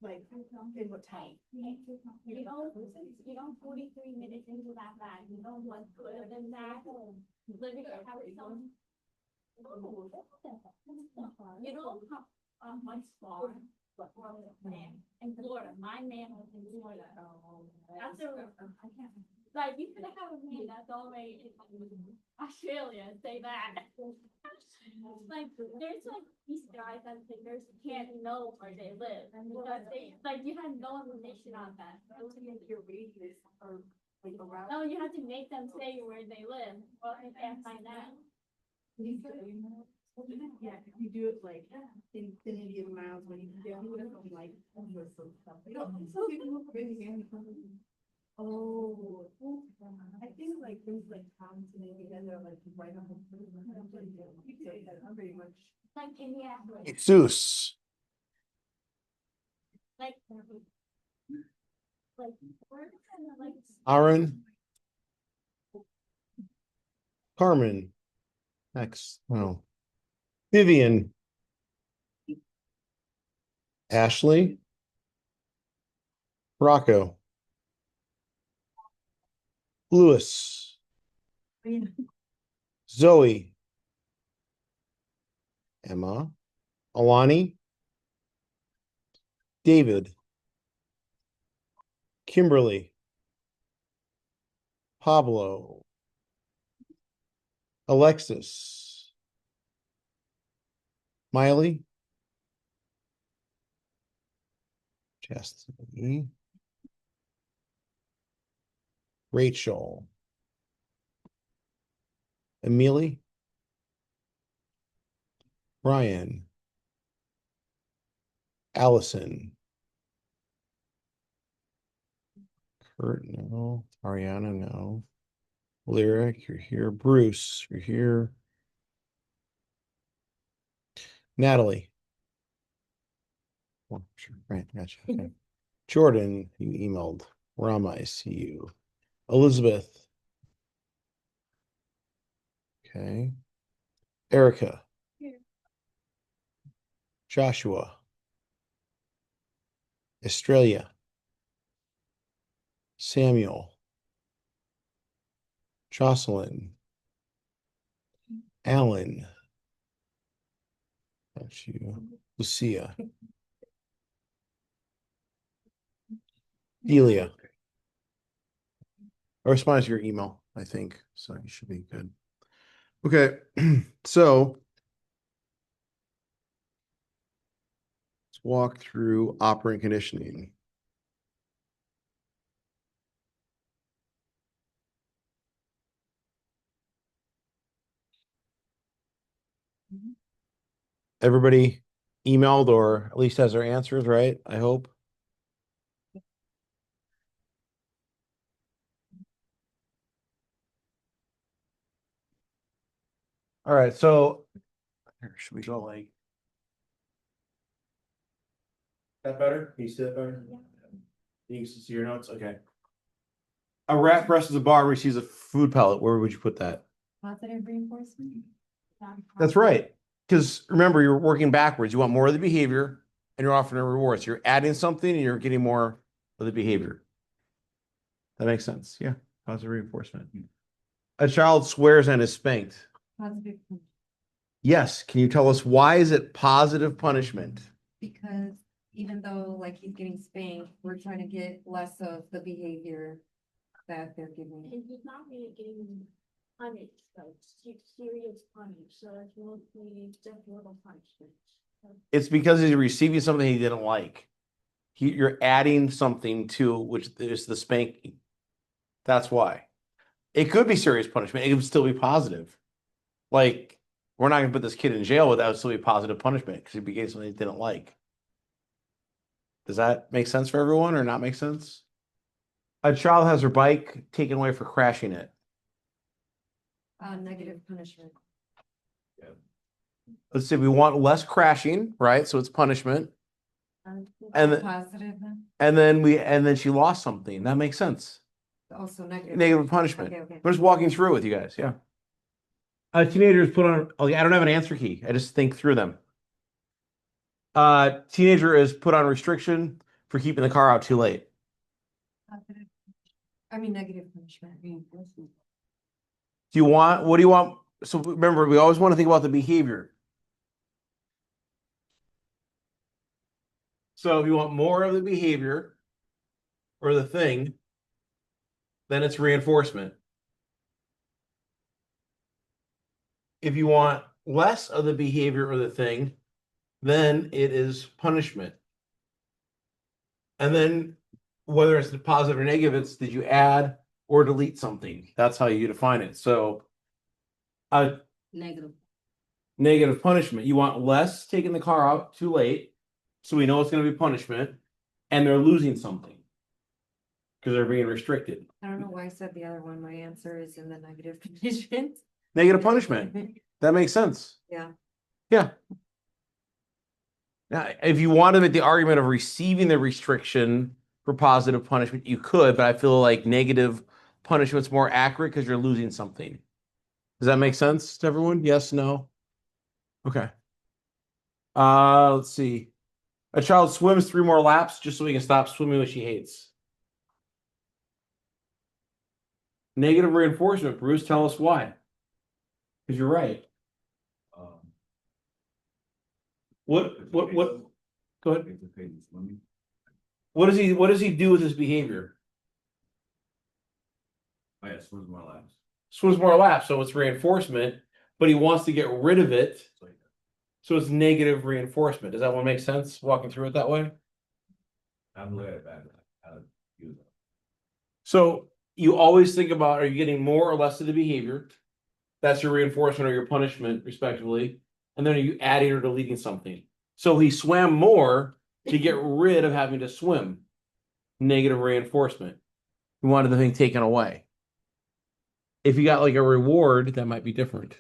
Like, in what time? 43 minutes into that bag, you know what's good than that? Living a house on. You know how much far, but man, in Florida, my man was in Florida. After, like, you could have a man that's all the way in Australia, say that. Like, there's like these guys that there's can't know where they live, because they, like, you had no information on that. Your radius or like around. No, you have to make them say where they live, or they can't find out. Yeah, if you do it like infinity of miles, when you do it like oh, I think like things like towns and together like right on the pretty much like Indianapolis. Jesus. Like Aaron. Carmen. Next. Oh. Vivian. Ashley. Rocco. Lewis. Zoe. Emma. Alani. David. Kimberly. Pablo. Alexis. Miley. Chastity. Rachel. Emily. Ryan. Allison. Kurt, no. Ariana, no. Lyric, you're here. Bruce, you're here. Natalie. Oh, sure. Right, gotcha. Okay. Jordan, you emailed. Rama, I see you. Elizabeth. Okay. Erica. Here. Joshua. Australia. Samuel. Jocelyn. Alan. That's you. Lucia. Delia. I responded to your email, I think. So you should be good. Okay. So let's walk through operant conditioning. Everybody emailed or at least has their answers, right? I hope. All right, so should we go like that better? Can you see that better? Yeah. You can see your notes? Okay. A rat presses a bar and receives a food pellet. Where would you put that? Positive reinforcement. That's right. Because remember, you're working backwards. You want more of the behavior and you're offering a reward. So you're adding something and you're getting more of the behavior. That makes sense. Yeah. Positive reinforcement. A child swears and is spanked. Positive. Yes. Can you tell us why is it positive punishment? Because even though like he's getting spanked, we're trying to get less of the behavior that they're giving. And he's not really getting punished, like serious punish, so it's mostly just little punishment. It's because he's receiving something he didn't like. You're adding something to which is the spanking. That's why. It could be serious punishment. It would still be positive. Like, we're not going to put this kid in jail, but that would still be positive punishment because he became something he didn't like. Does that make sense for everyone or not make sense? A child has her bike taken away for crashing it. Negative punishment. Yeah. Let's say we want less crashing, right? So it's punishment. And Positive then? and then she lost something. That makes sense. Also negative. Negative punishment. Okay. We're just walking through with you guys. Yeah. Teenagers put on, oh, yeah, I don't have an answer key. I just think through them. Teenager is put on restriction for keeping the car out too late. Positive. I mean, negative punishment. What do you want? So remember, we always want to think about the behavior. So if you want more of the behavior or the thing, then it's reinforcement. If you want less of the behavior or the thing, then it is punishment. And then whether it's positive or negative, it's did you add or delete something? That's how you define it. So a negative punishment. You want less taking the car out too late, so we know it's going to be punishment, and they're losing something because they're being restricted. I don't know why I said the other one. My answer is in the negative punishment. Negative punishment. That makes sense. Yeah. Yeah. Now, if you want to make the argument of receiving the restriction for positive punishment, you could, but I feel like negative punishment's more accurate because you're losing something. Does that make sense to everyone? Yes, no? Okay. Let's see. A child swims 3 more laps just so he can stop swimming what she hates. Negative reinforcement. Bruce, tell us why. Because you're right. What? Go ahead. What does he do with his behavior? Oh yeah, swims more laps. Swims more laps, so it's reinforcement, but he wants to get rid of it, so it's negative reinforcement. Does that one make sense? Walking through it that way? I'm looking at that. How to use it. So you always think about, are you getting more or less of the behavior? That's your reinforcement or your punishment, respectively. And then are you adding or deleting something? So he swam more to get rid of having to swim. Negative reinforcement. He wanted the thing taken away. If you got like a reward, that might be different.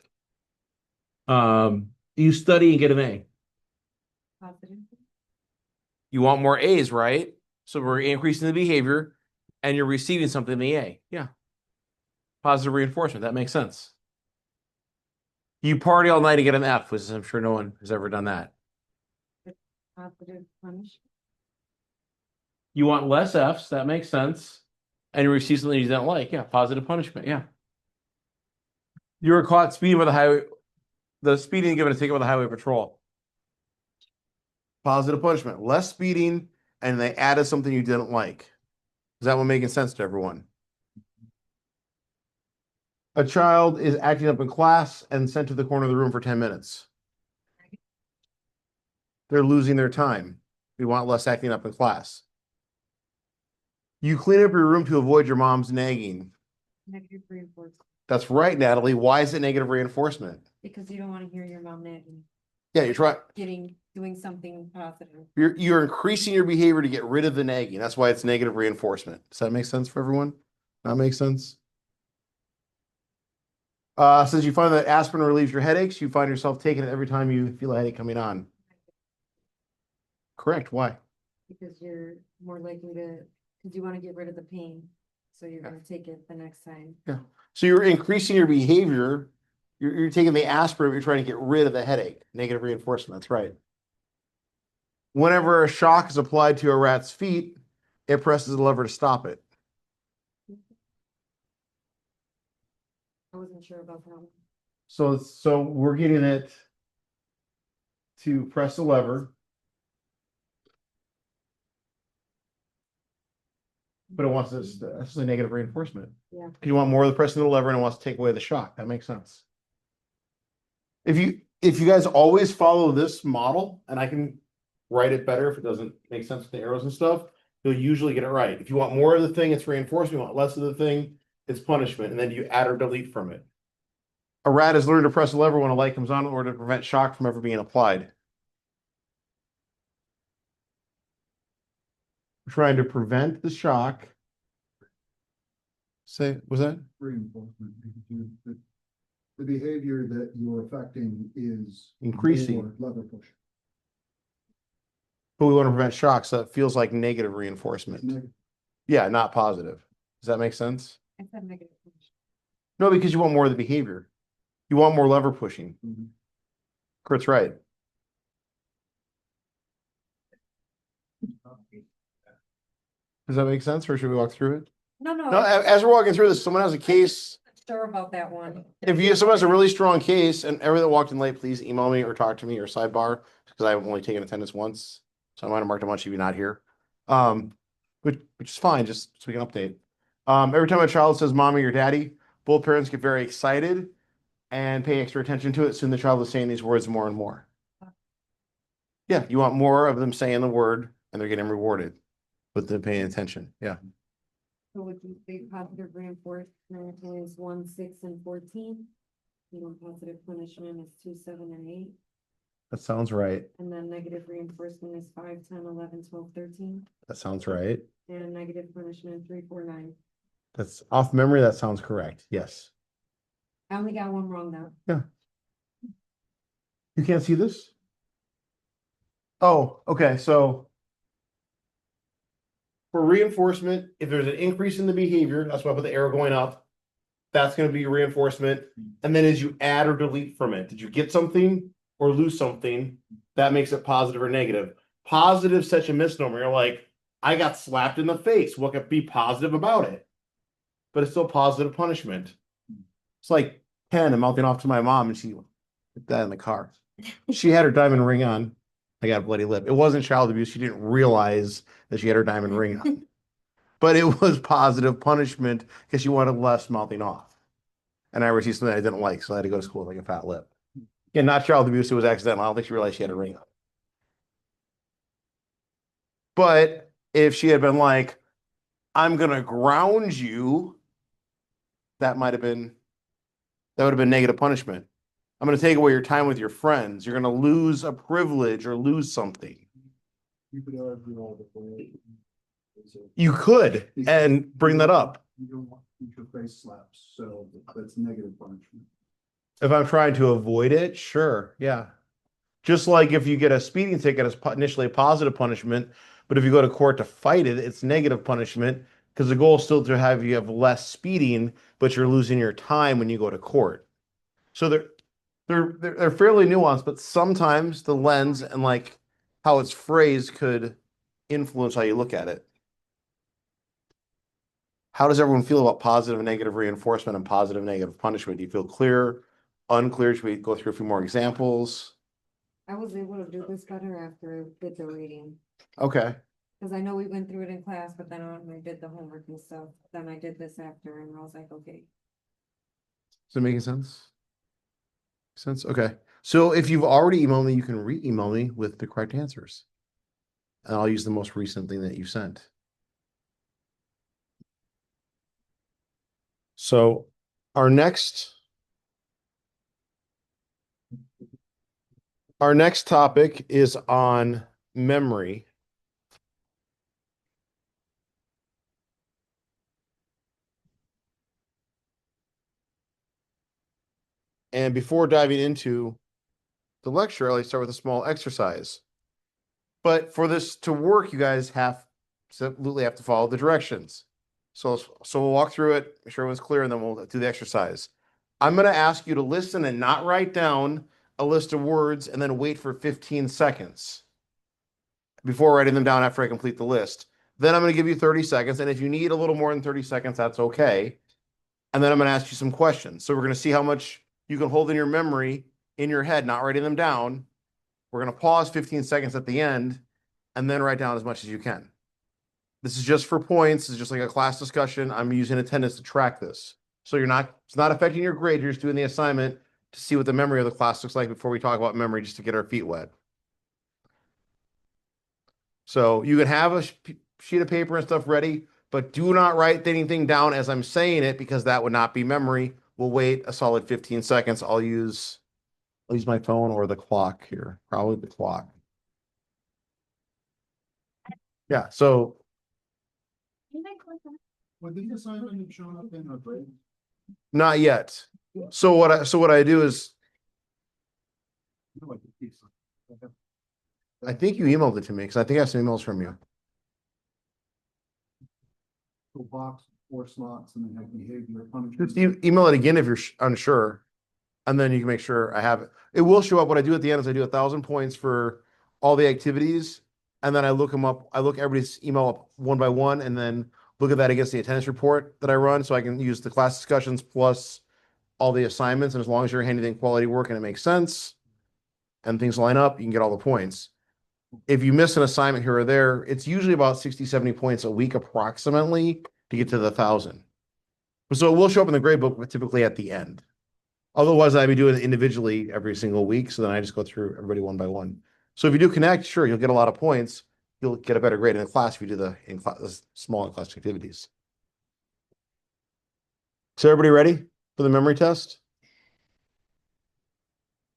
You study and get an A. Positive. You want more A's, right? So we're increasing the behavior and you're receiving something in the A. Yeah. Positive reinforcement. That makes sense. You party all night and get an F, which I'm sure no one has ever done that. Positive punishment. You want less F's. That makes sense. And you receive something you don't like. Yeah. Positive punishment. Yeah. You were caught speeding by the highway. The speeding given a ticket by the highway patrol. Positive punishment. Less speeding, and they added something you didn't like. Is that one making sense to everyone? A child is acting up in class and sent to the corner of the room for 10 minutes. They're losing their time. We want less acting up in class. You clean up your room to avoid your mom's nagging. Negative reinforcement. That's right, Natalie. Why is it negative reinforcement? Because you don't want to hear your mom nagging. Yeah, you're trying. Doing something positive. You're increasing your behavior to get rid of the nagging. That's why it's negative reinforcement. Does that make sense for everyone? That makes sense? Since you find that aspirin relieves your headaches, you find yourself taking it every time you feel a headache coming on. Correct. Why? Because you're more likely to, because you want to get rid of the pain. So you're going to take it the next time. Yeah. So you're increasing your behavior. You're taking the aspirin, you're trying to get rid of the headache. Negative reinforcement. That's right. Whenever a shock is applied to a rat's feet, it presses the lever to stop it. I wasn't sure about that one. So we're getting it to press the lever. But it wants this, that's a negative reinforcement. Yeah. Because you want more of the pressing of the lever and it wants to take away the shock. That makes sense. If you guys always follow this model, and I can write it better if it doesn't make sense with the arrows and stuff, you'll usually get it right. If you want more of the thing, it's reinforcement. You want less of the thing, it's punishment. And then you add or delete from it. A rat has learned to press a lever when a light comes on in order to prevent shock from ever being applied. We're trying to prevent the shock. Say, was that? Reinforcement. The behavior that you're affecting is Increasing. more lever push. But we want to prevent shock, so it feels like negative reinforcement. Negative. Yeah, not positive. Does that make sense? I said negative punishment. No, because you want more of the behavior. You want more lever pushing. Mhm. Kurt's right. Does that make sense, or should we walk through it? No, No, as we're walking through this, someone has a case. Sure about that one. If someone has a really strong case, and everyone that walked in late, please email me or talk to me or sidebar, because I've only taken attendance once. So I might have marked a bunch of you not here. Which is fine, just so we can update. Every time a child says mommy or daddy, both parents get very excited and pay extra attention to it. Soon the child is saying these words more and more. Yeah, you want more of them saying the word and they're getting rewarded with them paying attention. Yeah. So would you say positive reinforcement is 1, 6, and 14? You know, positive punishment is 2, 7, and 8. That sounds right. And then negative reinforcement is 5, 10, 11, 12, 13. That sounds right. And negative punishment 3, 4, 9. That's off memory. That sounds correct. Yes. I only got one wrong though. You can't see this? Oh, okay. So for reinforcement, if there's an increase in the behavior, that's why I put the arrow going up. That's going to be your reinforcement. And then as you add or delete from it, did you get something or lose something? That makes it positive or negative. Positive is such a misnomer. You're like, I got slapped in the face. What could be positive about it? But it's still positive punishment. It's like Ken, I'm mouthing off to my mom and she put that in the car. She had her diamond ring on. I got a bloody lip. It wasn't child abuse. She didn't realize that she had her diamond ring on. But it was positive punishment because she wanted less mouthing off. And I received something I didn't like, so I had to go to school with like a fat lip. Yeah, not child abuse. It was accidental. I don't think she realized she had a ring on. But if she had been like, I'm gonna ground you, that would have been negative punishment. I'm gonna take away your time with your friends. You're gonna lose a privilege or lose something. You could argue all the way. You could and bring that up. You don't want future face slaps, so that's negative punishment. If I'm trying to avoid it, sure, yeah. Just like if you get a speeding ticket, it's initially a positive punishment, but if you go to court to fight it, it's negative punishment because the goal is still to have you have less speeding, but you're losing your time when you go to court. So they're fairly nuanced, but sometimes the lens and like how it's phrased could influence how you look at it. How does everyone feel about positive and negative reinforcement and positive and negative punishment? Do you feel clear, unclear? Should we go through a few more examples? I was able to do this better after I did the reading. Okay. Because I know we went through it in class, but then when I did the homework and stuff, then I did this after and I was like, okay. Is it making sense? Sense? Okay. So if you've already emailed me, you can re-email me with the correct answers. And I'll use the most recent thing that you sent. So our next topic is on memory. And before diving into the lecture, I like to start with a small exercise. But for this to work, you guys absolutely have to follow the directions. So we'll walk through it, make sure everyone's clear, and then we'll do the exercise. I'm going to ask you to listen and not write down a list of words and then wait for 15 seconds before writing them down after I complete the list. Then I'm going to give you 30 seconds. And if you need a little more than 30 seconds, that's okay. And then I'm going to ask you some questions. So we're going to see how much you can hold in your memory, in your head, not writing them down. We're going to pause 15 seconds at the end and then write down as much as you can. This is just for points. It's just like a class discussion. I'm using attendance to track this. So it's not affecting your grade. You're just doing the assignment to see what the memory of the class looks like before we talk about memory, just to get our feet wet. So you can have a sheet of paper and stuff ready, but do not write anything down as I'm saying it because that would not be memory. We'll wait a solid 15 seconds. I'll use my phone or the clock here, probably the clock. Yeah, so Would the assignment have shown up in our grade? not yet. So what I do is No, I think it's- I think you emailed it to me because I think I have some emails from you. Little box, 4 slots, and then have behavior Just punishment. email it again if you're unsure. And then you can make sure I have it. It will show up. What I do at the end is I do 1,000 points for all the activities. And then I look them up. I look everybody's email up one by one and then look at that against the attendance report that I run. So I can use the class discussions plus all the assignments. And as long as you're handing in quality work and it makes sense and things line up, you can get all the points. If you miss an assignment here or there, it's usually about 60, 70 points a week approximately to get to the 1,000. So it will show up in the grade book, but typically at the end. Otherwise, I'd be doing it individually every single week. So then I just go through everybody one by one. So if you do connect, sure, you'll get a lot of points. You'll get a better grade in the class if you do the small in-class activities. So everybody ready for the memory test?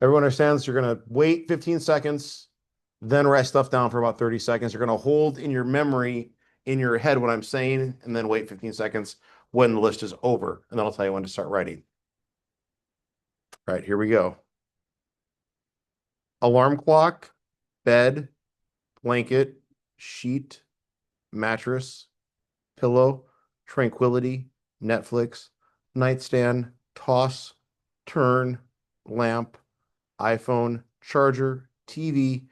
Everyone understands you're going to wait 15 seconds, then write stuff down for about 30 seconds. You're going to hold in your memory, in your head what I'm saying, and then wait 15 seconds when the list is over. And then I'll tell you when to start writing. All right, here we go. Alarm clock, bed, blanket, sheet, mattress, pillow, tranquility, Netflix, nightstand, toss, turn, lamp, iPhone, charger, TV,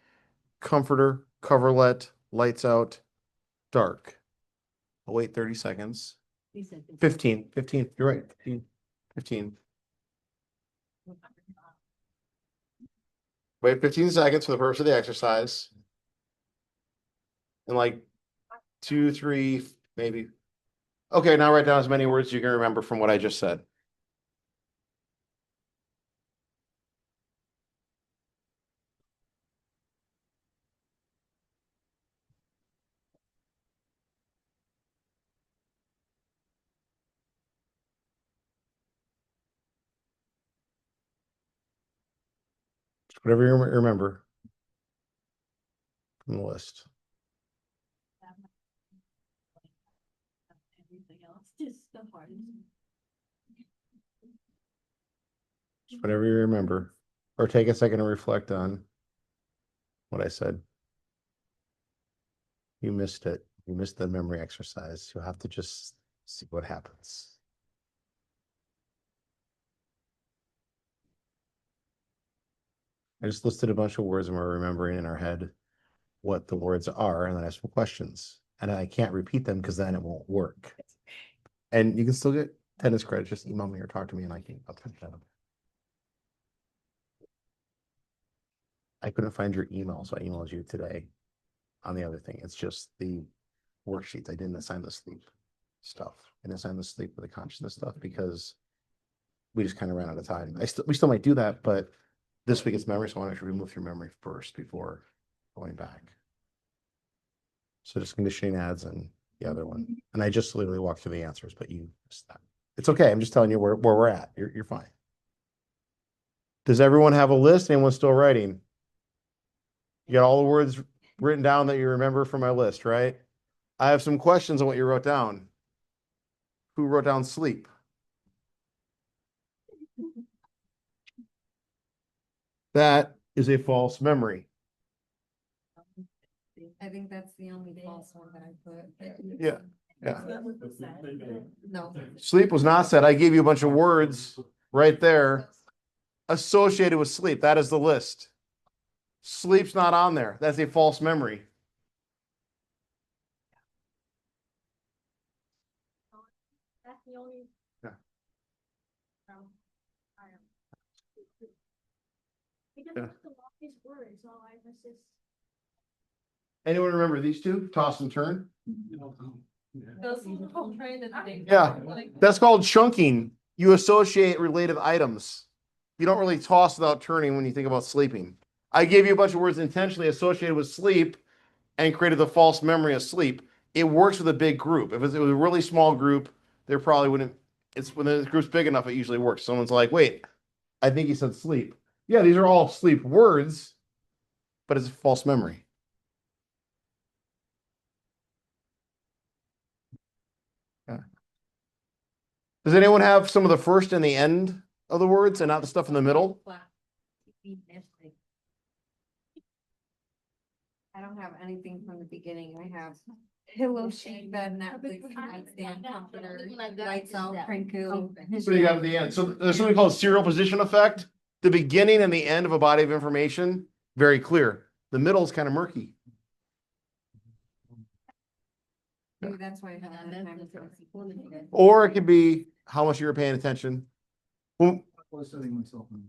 comforter, coverlet, lights out, dark. I'll wait 30 seconds. 15, you're right, 15. Wait 15 seconds for the purpose of the exercise. And like 2, 3, maybe. Okay, now write down as many words as you can remember from what I just said. Whatever you remember from the list. Everything else, just the hardest. Whatever you remember. Or take a second to reflect on what I said. You missed it. You missed the memory exercise. You'll have to just see what happens. I just listed a bunch of words and we're remembering in our head what the words are, and then I have some questions. And I can't repeat them because then it won't work. And you can still get tennis credit. Just email me or talk to me and I'll print it out. I couldn't find your email, so I emailed you today on the other thing. It's just the worksheets. I didn't assign the sleep stuff. I didn't assign the sleep with the consciousness stuff because we just kind of ran out of time. We still might do that, but this week it's memory, so I want to remove through memory first before going back. So just conditioning ads and the other one. And I just literally walked through the answers, but you missed that. It's okay. I'm just telling you where we're at. You're fine. Does everyone have a list? Anyone still writing? You got all the words written down that you remember from my list, right? I have some questions on what you wrote down. Who wrote down sleep? That is a false memory. I think that's the only false one that I put. Yeah. Yeah. No. Sleep was not said. I gave you a bunch of words right there associated with sleep. That is the list. Sleep's not on there. That's a false memory. That's the only. Yeah. Because Yeah. the longest word, so I was just. Anyone remember these two? Toss and turn? Those little train that they. Yeah. That's called chunking. You associate related items. You don't really toss without turning when you think about sleeping. I gave you a bunch of words intentionally associated with sleep and created the false memory of sleep. It works with a big group. If it was a really small group, there probably wouldn't. It's when the group's big enough, it usually works. Someone's like, wait, I think he said sleep. Yeah, these are all sleep words, but it's a false memory. Yeah. Does anyone have some of the first and the end of the words and not the stuff in the middle? I don't have anything from the beginning. I have Pillow, sheet, bed, Netflix, nightstand, comforter, lights out, Franco. So you got at the end. So there's something called serial position effect. The beginning and the end of a body of information, very clear. The middle is kind of murky. Maybe that's why I have a hard time with it. Or it could be how much you were paying attention. Well, I was setting myself in.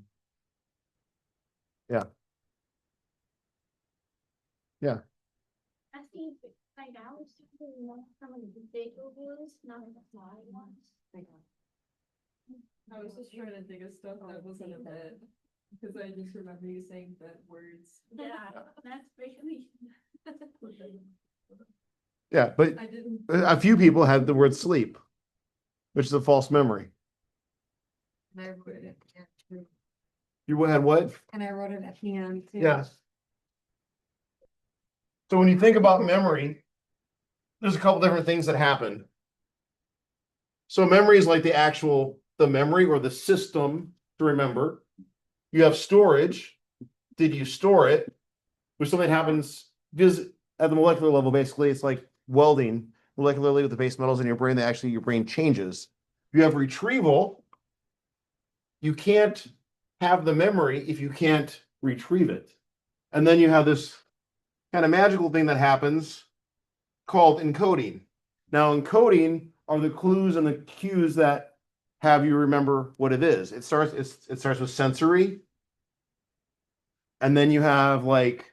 I think right now it's something more some of the big reviews, not the small ones. I was just trying to think of stuff that wasn't in bed, because I just remember you saying bed words. Yeah, that's basically. yeah, but I didn't, a few people had the word sleep, which is a false memory. And I wrote it at the end too. You had what? And I wrote it at the end too. Yes. So when you think about memory, there's a couple different things that happen. So memory is like the memory or the system to remember. You have storage. Did you store it? Which something happens because at the molecular level, basically, it's like welding molecularly with the base metals in your brain that actually your brain changes. You have retrieval. You can't have the memory if you can't retrieve it. And then you have this kind of magical thing that happens called encoding. Now, encoding are the clues and the cues that have you remember what it is. It starts with sensory, and then you have like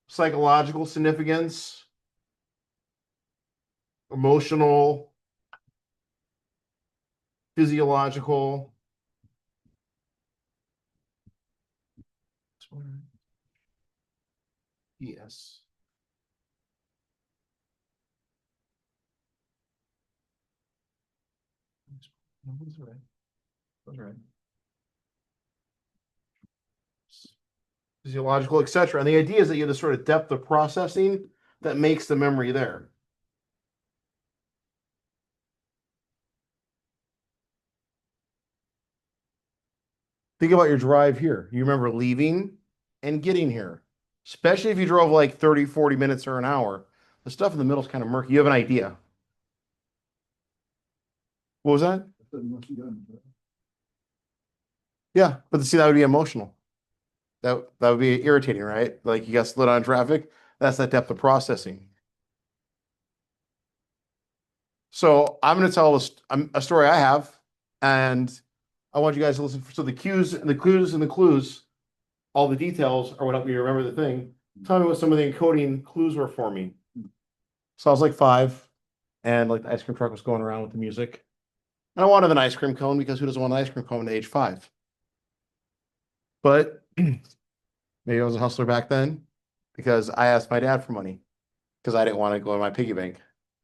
psychological significance, emotional, physiological. Yes. That's right. That's right. Physiological, etc. And the idea is that you have this sort of depth of processing that makes the memory there. Think about your drive here. You remember leaving and getting here, especially if you drove like 30, 40 minutes or an hour. The stuff in the middle is kind of murky. You have an idea. What was that? I said, "Once you're done." Yeah, but see, that would be emotional. That would be irritating, right? Like you got slid on traffic. That's that depth of processing. So I'm going to tell a story I have, and I want you guys to listen. So the cues and the clues and the clues, all the details are what help me remember the thing. Tell me what some of the encoding clues were for me. So I was like 5, and like the ice cream truck was going around with the music. And I wanted an ice cream cone because who doesn't want an ice cream cone at age 5? But maybe I was a hustler back then because I asked my dad for money because I didn't want to go in my piggy bank.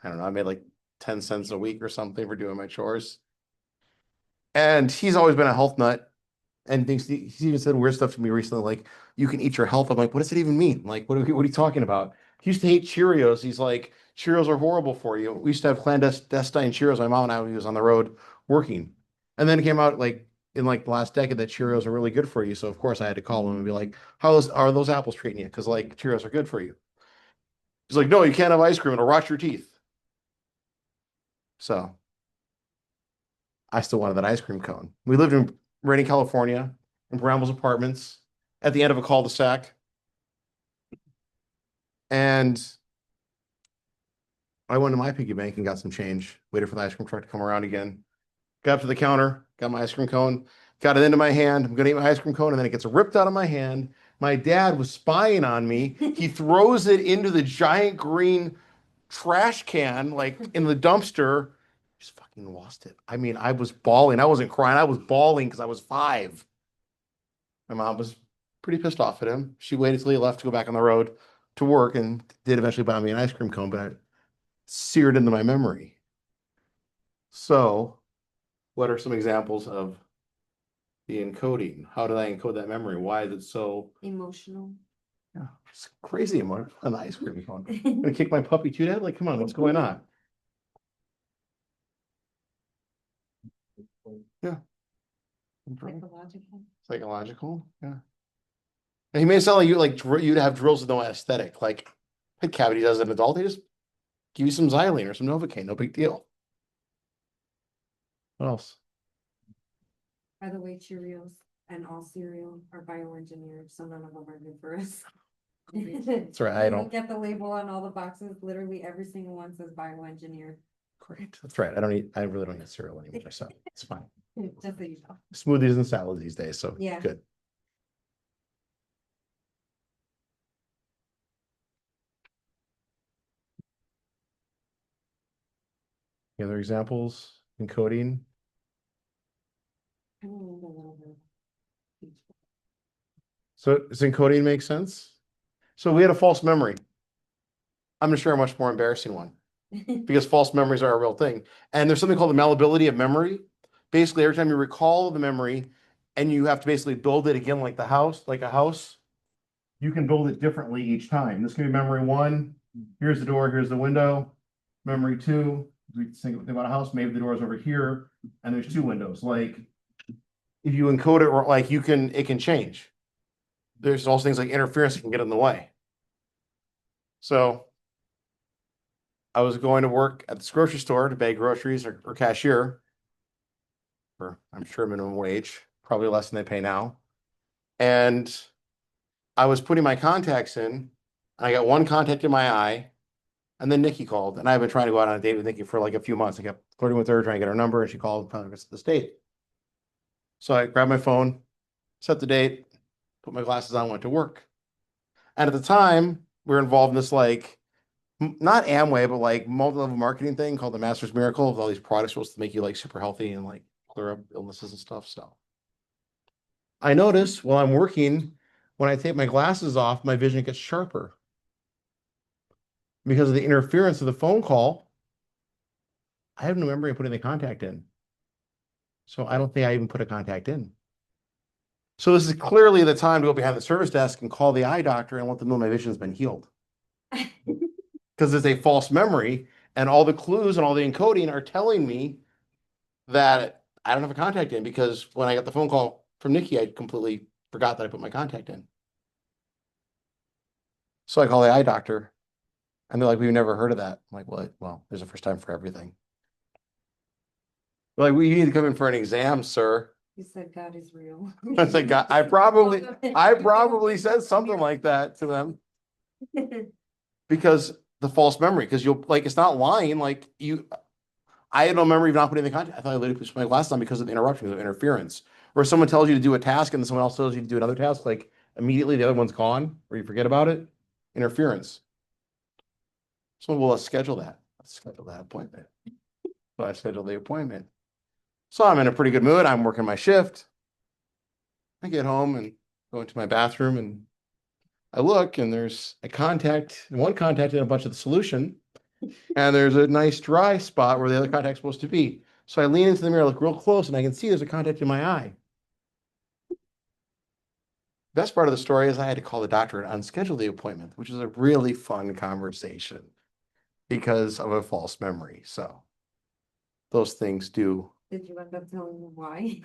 I don't know. I made like 10 cents a week or something for doing my chores. And he's always been a health nut and thinks he's even said weird stuff to me recently, like, you can eat your health. I'm like, what does it even mean? Like, what are you talking about? He used to hate Cheerios. He's like, Cheerios are horrible for you. We used to have clandestine Cheerios. My mom and I, when he was on the road working. And then it came out like in like the last decade that Cheerios are really good for you. So of course I had to call him and be like, are those apples treating you? Because like Cheerios are good for you. He's like, no, you can't have ice cream. It'll rot your teeth. So I still wanted that ice cream cone. We lived in rainy California in Brambles Apartments at the end of a cul-de-sac. And I went to my piggy bank and got some change, waited for the ice cream truck to come around again. Got up to the counter, got my ice cream cone, got it into my hand. I'm going to eat my ice cream cone, and then it gets ripped out of my hand. My dad was spying on me. He throws it into the giant green trash can, like in the dumpster. Just fucking lost it. I mean, I was bawling. I wasn't crying. I was bawling because I was 5. My mom was pretty pissed off at him. She waited till he left to go back on the road to work and did eventually buy me an ice cream cone, but it seared into my memory. So, what are some examples of the encoding? How did I encode that memory? Why is it so Emotional. yeah, it's crazy amount an ice cream cone? I'm gonna kick my puppy too, Dad? Like, come on, what's going on? Yeah. Psychological. Psychological, yeah. And he may sound like you'd have drills with no aesthetic. Like head cavity does as an adult, they just Give you some Xylene or some Novocaine, no big deal. What else? By the way, Cheerios and all cereal are bioengineered, so none of them are good for us. That's right, I You don't. look at the label on all the boxes, literally every single one says bioengineered. Great. That's right. I really don't eat cereal anymore, so it's fine. Just so you know. Smoothies and salads these days, so Yeah. good. Any other examples in coding? I don't know the little bit. So does encoding make sense? So we had a false memory. I'm gonna share a much more embarrassing one because false memories are a real thing. And there's something called the malleability of memory. Basically, every time you recall the memory and you have to basically build it again like a house, you can build it differently each time. This can be memory one. Here's the door, here's the window. Memory two, we think about a house, maybe the door is over here, and there's two windows. Like if you encode it, or like it can change. There's also things like interference that can get in the way. So I was going to work at this grocery store to bag groceries or cashier for, I'm sure, minimum wage, probably less than they pay now. And I was putting my contacts in, and I got one contact in my eye, and then Nikki called, and I've been trying to go out on a date with Nikki for like a few months. I kept flirting with her, trying to get her number, and she called from the state. So I grabbed my phone, set the date, put my glasses on, went to work. And at the time, we were involved in this like not Amway, but like multi-level marketing thing called the Master's Miracle with all these products supposed to make you like super healthy and like clear up illnesses and stuff. So I notice while I'm working, when I take my glasses off, my vision gets sharper because of the interference of the phone call. I have no memory of putting the contact in. So I don't think I even put a contact in. So this is clearly the time to go behind the service desk and call the eye doctor and let them know my vision's been healed. Because it's a false memory, and all the clues and all the encoding are telling me that I don't have a contact in because when I got the phone call from Nikki, I completely forgot that I put my contact in. So I call the eye doctor, and they're like, "We've never heard of that." I'm like, "What? Well, there's a first time for everything." They're like, "We need to come in for an exam, sir." You said God is real. I was like, I probably said something like that to them because the false memory, because you'll like, it's not lying. Like I had no memory of not putting the contact. I thought I literally put my glasses on because of the interruption, of interference. Where someone tells you to do a task and then someone else tells you to do another task, like immediately the other one's gone, or you forget about it. Interference. So well, let's schedule that. Let's schedule that appointment. So I scheduled the appointment. So I'm in a pretty good mood. I'm working my shift. I get home and go into my bathroom and I look and there's one contact in a bunch of the solution. And there's a nice dry spot where the other contact's supposed to be. So I lean into the mirror, look real close, and I can see there's a contact in my eye. Best part of the story is I had to call the doctor and unschedule the appointment, which is a really fun conversation because of a false memory. So those things do. Did you end up telling them why?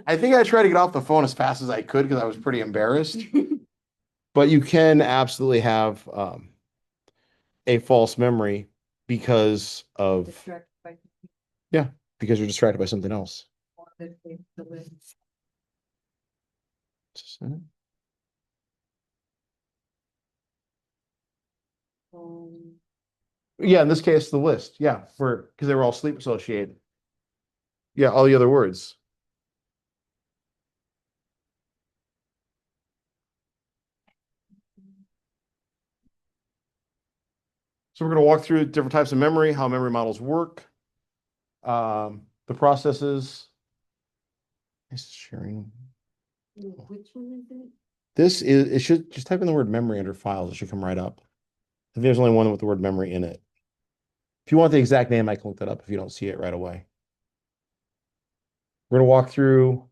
I think I tried to get off the phone as fast as I could because I was pretty embarrassed. But you can absolutely have a false memory because of Distracted by because you're distracted by something else. the list. Yeah, in this case, the list. Yeah, because they were all sleep associated. Yeah, all the other words. So we're going to walk through different types of memory, how memory models work, the processes. Is sharing. Which one is it? It should just type in the word memory under files. It should come right up. I think there's only one with the word memory in it. If you want the exact name, I can look that up if you don't see it right away. We're going to walk through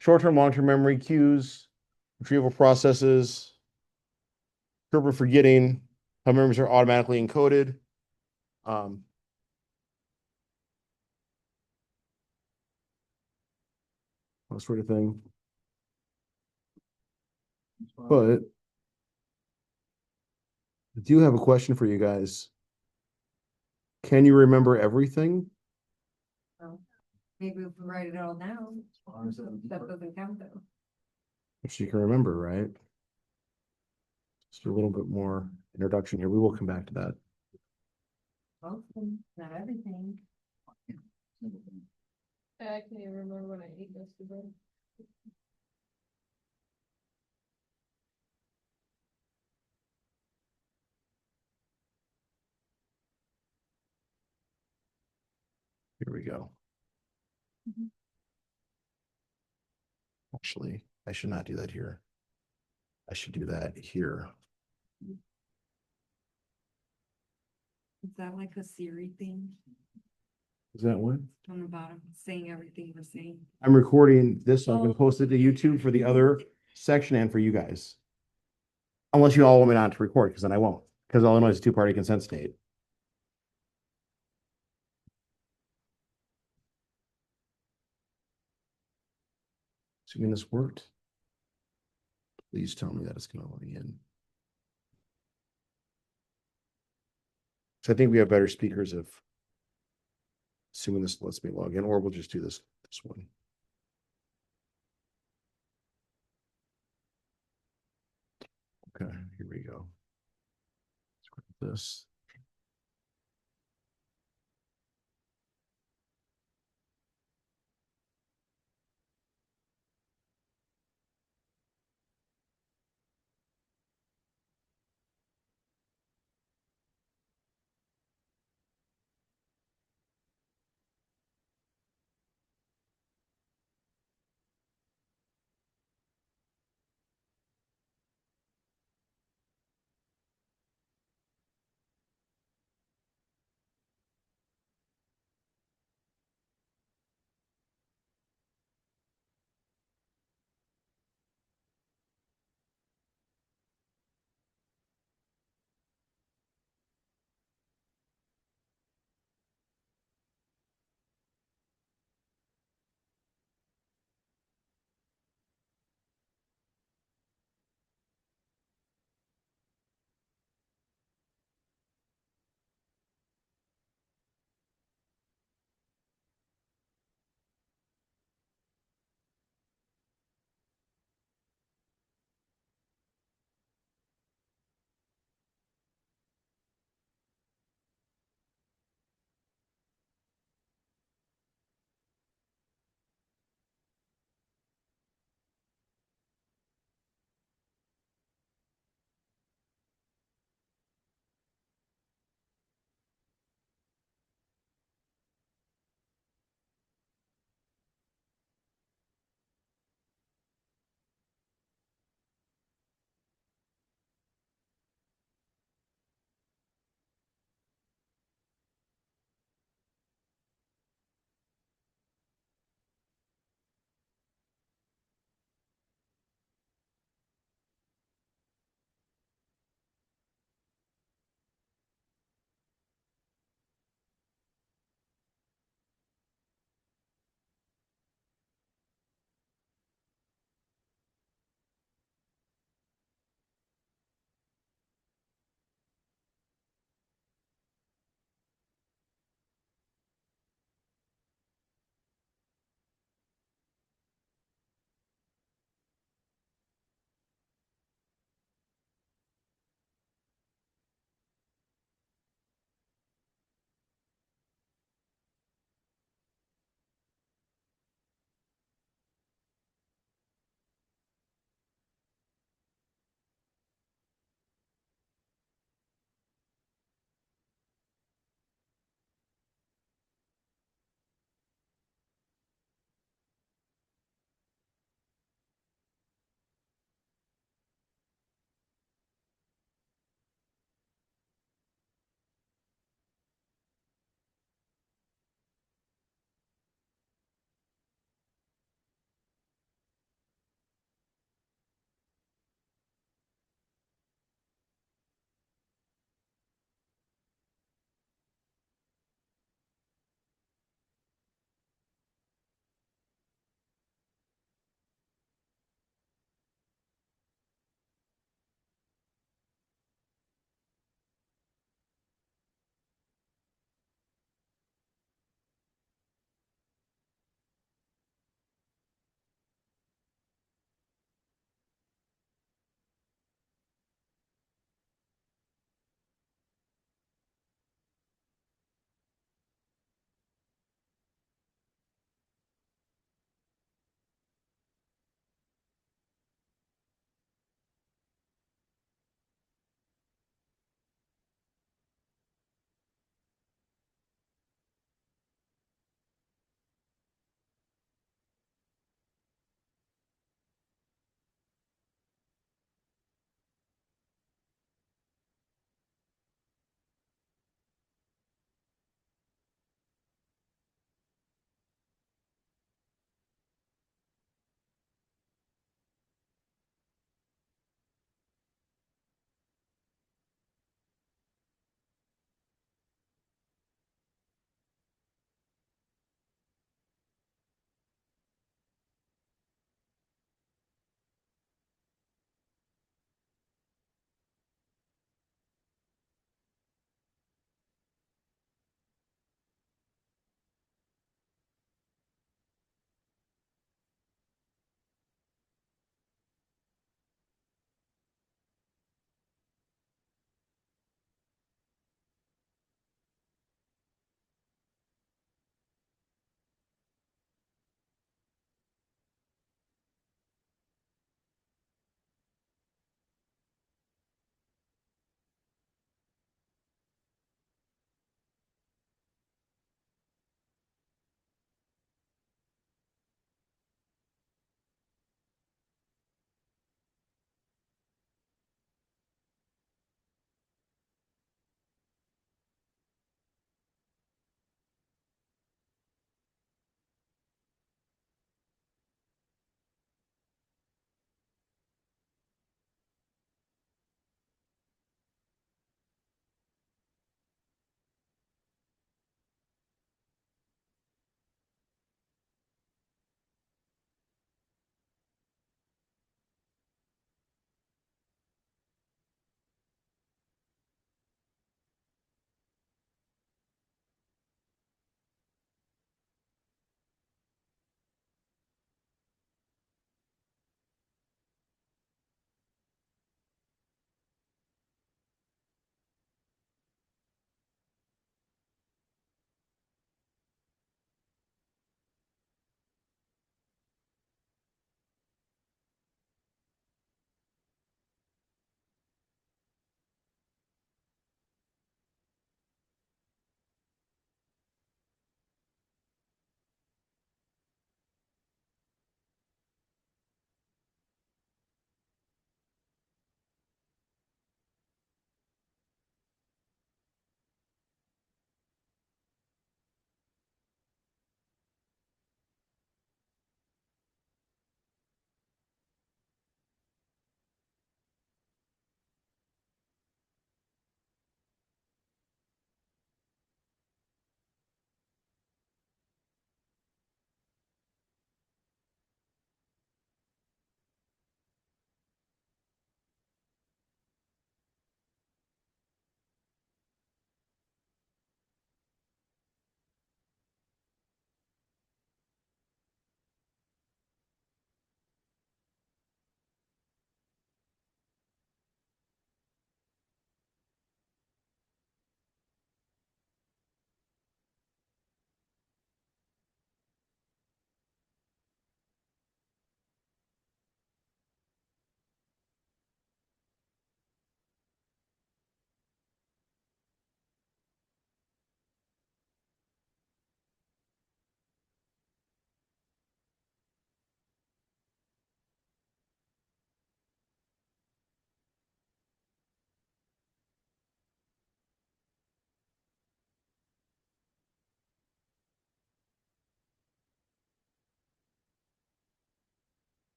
short-term, long-term memory cues, retrieval processes, interpret forgetting, how memories are automatically encoded. That sort of thing. But I do have a question for you guys. Can you remember everything? Maybe if we write it all down, As long as that- that doesn't count though. If she can remember, right? Just a little bit more introduction here. We will come back to that. Mostly, not everything. I can't even remember when I ate yesterday. Here we go. Actually, I should not do that here. I should do that here. Is that like a Siri thing Is that one? on the bottom, saying everything we're saying? I'm recording this so I can Oh. post it to YouTube for the other section and for you guys. Unless you all want me not to record, because then I won't, because Illinois is a two-party consent state. Assuming this worked. Please tell me that it's gonna let me in. So I think we have better speakers if assuming this lets me log in, or we'll just do this one. Okay, here we go. Let's grab this.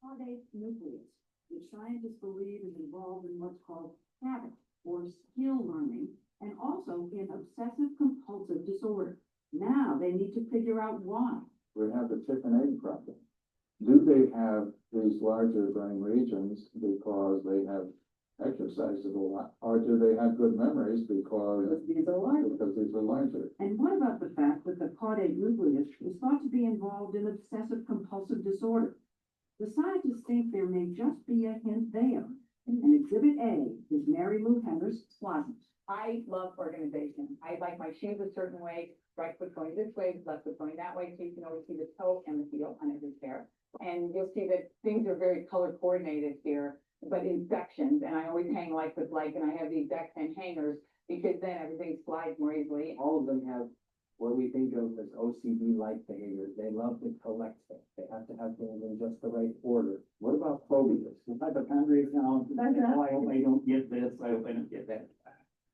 caudate nucleus, which scientists believe is involved in what's called habit or skill learning, and also in obsessive compulsive disorder. Now they need to figure out why. We have the chicken egg problem. Do they have these larger brain regions because they have exercised a lot? Or do they have good memories because These are larger. these are larger? And what about the fact that the caudate nucleus is thought to be involved in obsessive compulsive disorder? The scientists think there may just be a hint there. And exhibit A is Mary Lou Hender's closet. I love organization. I like my shoes a certain way, right foot going this way, left foot going that way, so you can always see the toe and the heel on every pair. And you'll see that things are very color coordinated here, but in sections, and I always hang like with like, and I have the exact same hangers, because then everything slides more easily. All of them have what we think of as OCD-like behaviors. They love to collect things. They have to have things in just the right order. What about phobias? The hypochondriac now, oh, I hope I don't get this, I hope I don't get that.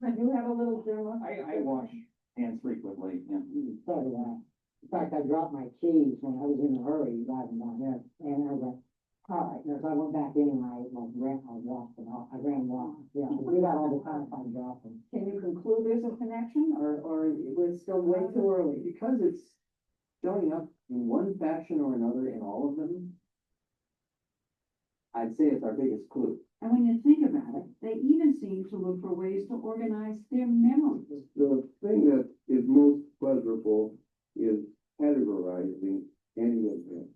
But you have a little journal. I wash hands frequently, yeah. So, in fact, I dropped my keys when I was in a hurry driving down here, and I went, all right, so I went back in and I walked them off, I ran walk, yeah, I do that all the time if I drop them. Can you conclude there's a connection, or we're still way too early? Because it's showing up in one fashion or another in all of them, I'd say it's our biggest clue. And when you think about it, they even seem to look for ways to organize their memories. The thing that is most pleasurable is categorizing any event,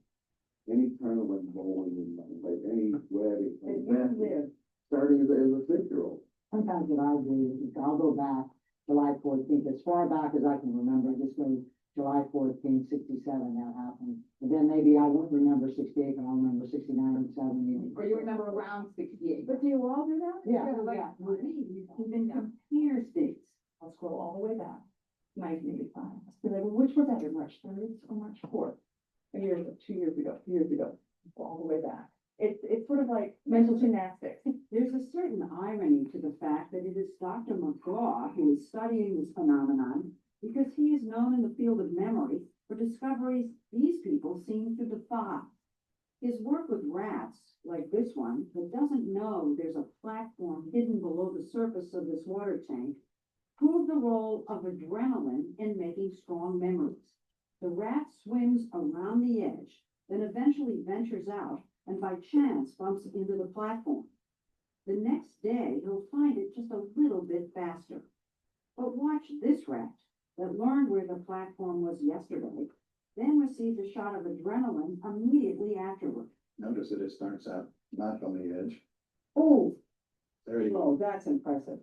any tournament bowling, like any wedding, starting as a 6-year-old. Sometimes what I do is I'll go back July 14th, as far back as I can remember, just go July 14th, 67, that happened. And then maybe I won't remember 68, but I'll remember 69 and 70. Or you remember around 68. But do you all do that? Yeah. Like me, you can compare states. I'll scroll all the way back, 1985. So they were, which were better, March 3rd or March 4th? A year ago, 2 years ago, 3 years ago, all the way back. It's sort of like mental gymnastics. There's a certain irony to the fact that it is Dr. McGraw who is studying this phenomenon, because he is known in the field of memory for discoveries these people seem to defy. His work with rats, like this one, that doesn't know there's a platform hidden below the surface of this water tank, proved the role of adrenaline in making strong memories. The rat swims around the edge, then eventually ventures out and by chance bumps into the platform. The next day, he'll find it just a little bit faster. But watch this rat that learned where the platform was yesterday, then received a shot of adrenaline immediately afterward. Notice that it starts out not on the edge. Oh, There you go. oh, that's impressive.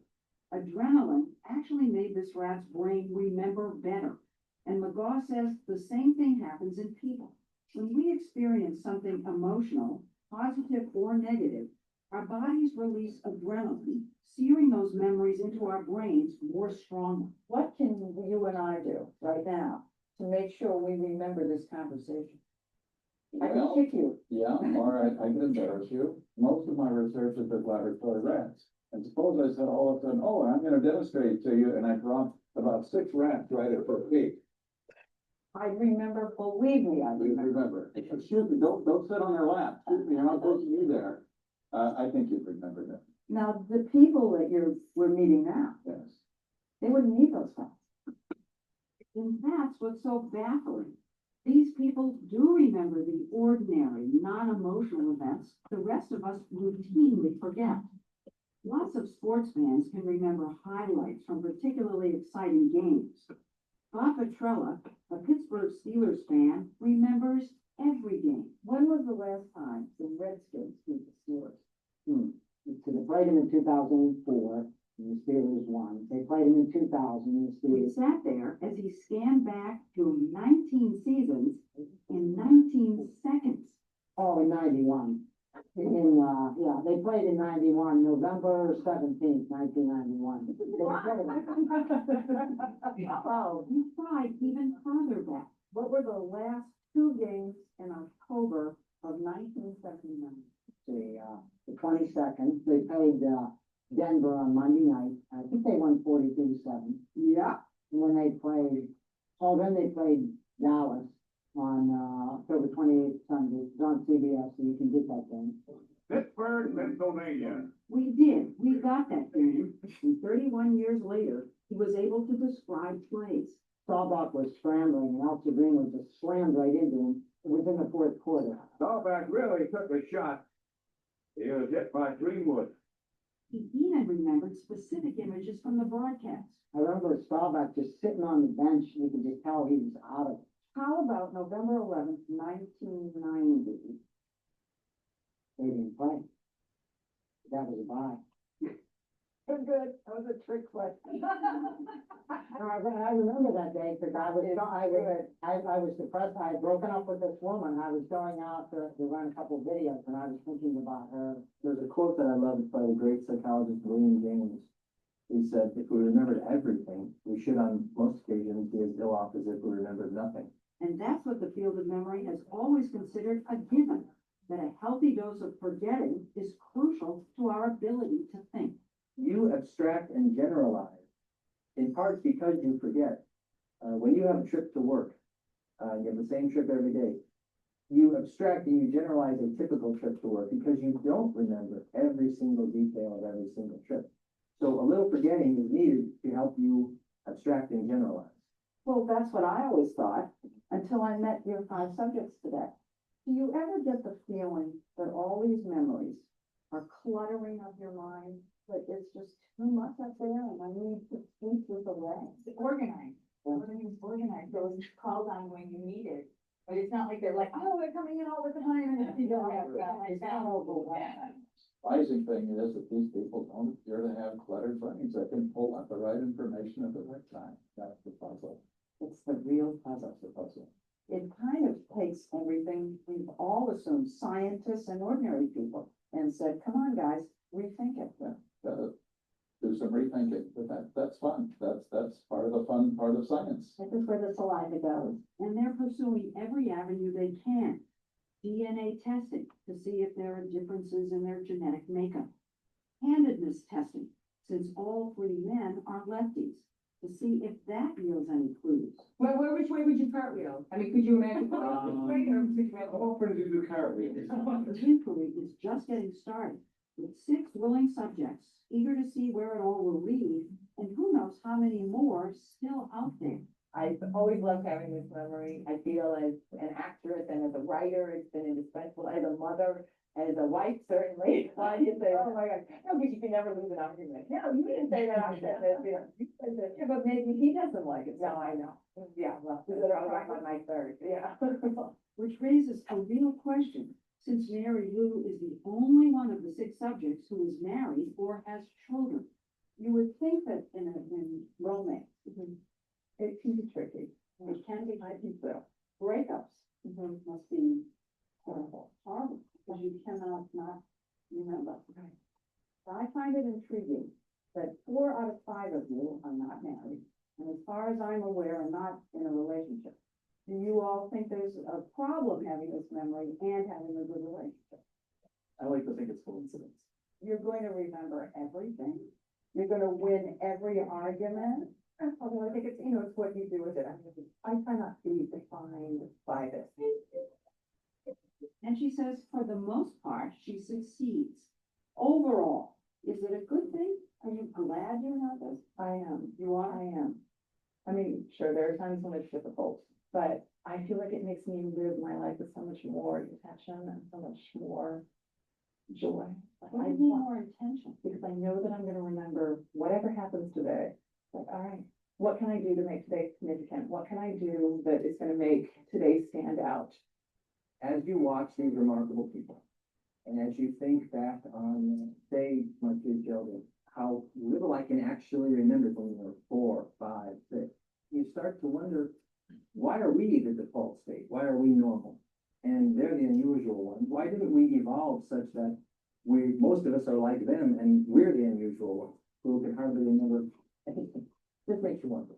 Adrenaline actually made this rat's brain remember better. And McGaw says the same thing happens in people. When we experience something emotional, positive or negative, our bodies release adrenaline, searing those memories into our brains more strongly. What can you and I do right now to make sure we remember this conversation? I can Well, kick you. yeah, or I can embarrass you. Most of my research is with laboratory rats. And suppose I said all of a sudden, oh, I'm gonna demonstrate to you, and I dropped about 6 rats right at your feet. I remember, believe me, I Please remember. remember, excuse me, don't sit on their lap. Excuse me, you're not supposed to be there. I think you'd remember that, Now, the people that we're meeting now, yes. they wouldn't need those facts. And that's what's so baffling. These people do remember the ordinary, non-emotional events the rest of us routinely forget. Lots of sports fans can remember highlights from particularly exciting games. Bob Petrella, a Pittsburgh Steelers fan, remembers every game. When was the last time the Redskins beat the Steelers? So they played him in 2004, and the Steelers won. They played him in 2000, and the We Steelers. sat there as he scanned back to 19 seasons in 19 seconds. Oh, in 91. Yeah, they played in 91, November 17th, 1991. They played. Oh, he tried even further back. What were the last 2 games in October of 1979? The 22nd, they played Denver on Monday night. I think they won 42-7. Yeah. And then they played Dallas on, October 28th Sunday. It's on CBS, so you can get that thing. Pittsburgh, Pennsylvania. We did, we got that game, and 31 years later, he was able to describe plays. Staubach was scrambling, and Elsie Greenwood just slammed right into him within the fourth quarter. Staubach really took a shot. He was hit by Greenwood. He even remembered specific images from the broadcast. I remember Staubach just sitting on the bench, you could just tell he was out of it. How about November 11th, 1990? They didn't play. That was a bye. Good, that was a trick question. I remember that day because I was depressed. I had broken up with this woman. I was going out to run a couple videos and I was thinking about her. There's a quote that I love by the great psychologist William James. He said, if we remembered everything, we should on most occasions be as ill off as if we remembered nothing. And that's what the field of memory has always considered a given, that a healthy dose of forgetting is crucial to our ability to think. You abstract and generalize, in part because you forget. When you have a trip to work, you have the same trip every day, you abstract and you generalize a typical trip to work because you don't remember every single detail of every single trip. So a little forgetting is needed to help you abstract and generalize. Well, that's what I always thought, until I met your 5 subjects today. Do you ever get the feeling that all these memories are cluttering of your mind, but it's just too much up there and I need to sleep with away? It's organized, everything's organized, so it's called on when you need it. But it's not like they're like, oh, they're coming in all the time and you don't have, it's not overwhelming. Surprising thing is that these people don't appear to have cluttered brains that can pull out the right information at the right time. That's the puzzle. It's the real puzzle. That's the puzzle. It kind of takes everything we've all assumed, scientists and ordinary people, and said, come on, guys, rethink it. Do some rethinking, but that's fun. That's part of the fun part of science. This is where the saliva goes. And they're pursuing every avenue they can. DNA testing to see if there are differences in their genetic makeup. Handedness testing, since all 3 men are lefties, to see if that yields any clues. Well, which way would you cartwheel? I mean, could you imagine going this way or which way? Hoping to do cartwheels. The inquiry is just getting started, with 6 willing subjects, eager to see where it all will lead, and who knows how many more still out there. I've always loved having this memory. I feel as an actress and as a writer, it's been indispensable. As a mother, as a wife, certainly. Why do you say, oh my God, no, because you can never lose an argument. No, you didn't say that, I said this, you know. You said this. Yeah, but maybe he doesn't like it. No, I know. Yeah, well, this is on my third, yeah. Which raises a real question, since Mary Lou is the only one of the 6 subjects who is married or has children. You would think that in romance, It can be tricky. it can be, I think so. breakups must be horrible, because you cannot not remember. I find it intriguing that 4 out of 5 of you are not married, and as far as I'm aware, are not in a relationship. Do you all think there's a problem having this memory and having a good relationship? I like to think it's coincidence. You're going to remember everything? You're going to win every argument? Although I think it's, it's what you do with it. I try not to be defined by this. And she says, for the most part, she succeeds. Overall, is it a good thing? Are you glad you have this? I am. You are? I am. I mean, sure, there are times when it's difficult, but I feel like it makes me live my life with so much more intention and so much more joy. What do you mean more intention? Because I know that I'm gonna remember whatever happens today. Like, all right, what can I do to make today significant? What can I do that is gonna make today stand out? As you watch these remarkable people, and as you think back on, say, my 3 children, how little I can actually remember when we were 4, 5, 6, you start to wonder, why are we the default state? Why are we normal? And they're the unusual ones. Why didn't we evolve such that most of us are like them and we're the unusual ones who can hardly remember anything? This makes you wonder.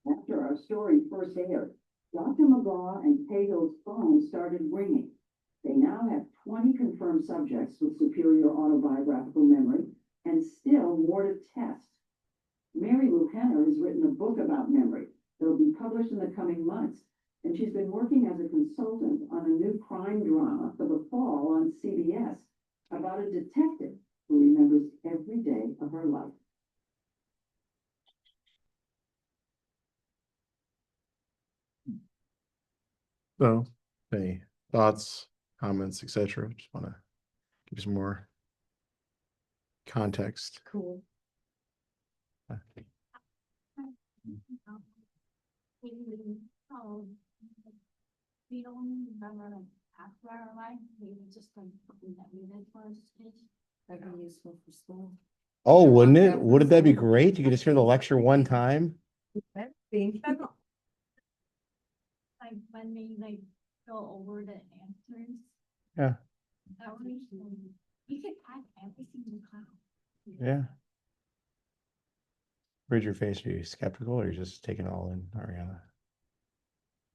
After our story first aired, Dr. McGraw and Cahill's phone started ringing. They now have 20 confirmed subjects with superior autobiographical memory and still more to test. Mary Lou Henner has written a book about memory that'll be published in the coming months. And she's been working as a consultant on a new crime drama for the fall on CBS about a detective who remembers every day of her life. So, any thoughts, comments, etc. Just want to give you some more context. Cool. We don't remember like after our life, maybe just like something that we did for us kids. That'd be useful for school. Oh, wouldn't it? Wouldn't that be great? You could just hear the lecture one time. Like when we like go over the answers. Yeah. That would be, you could add every single class. Yeah. Read your face. Are you skeptical or are you just taking it all in, Ariana?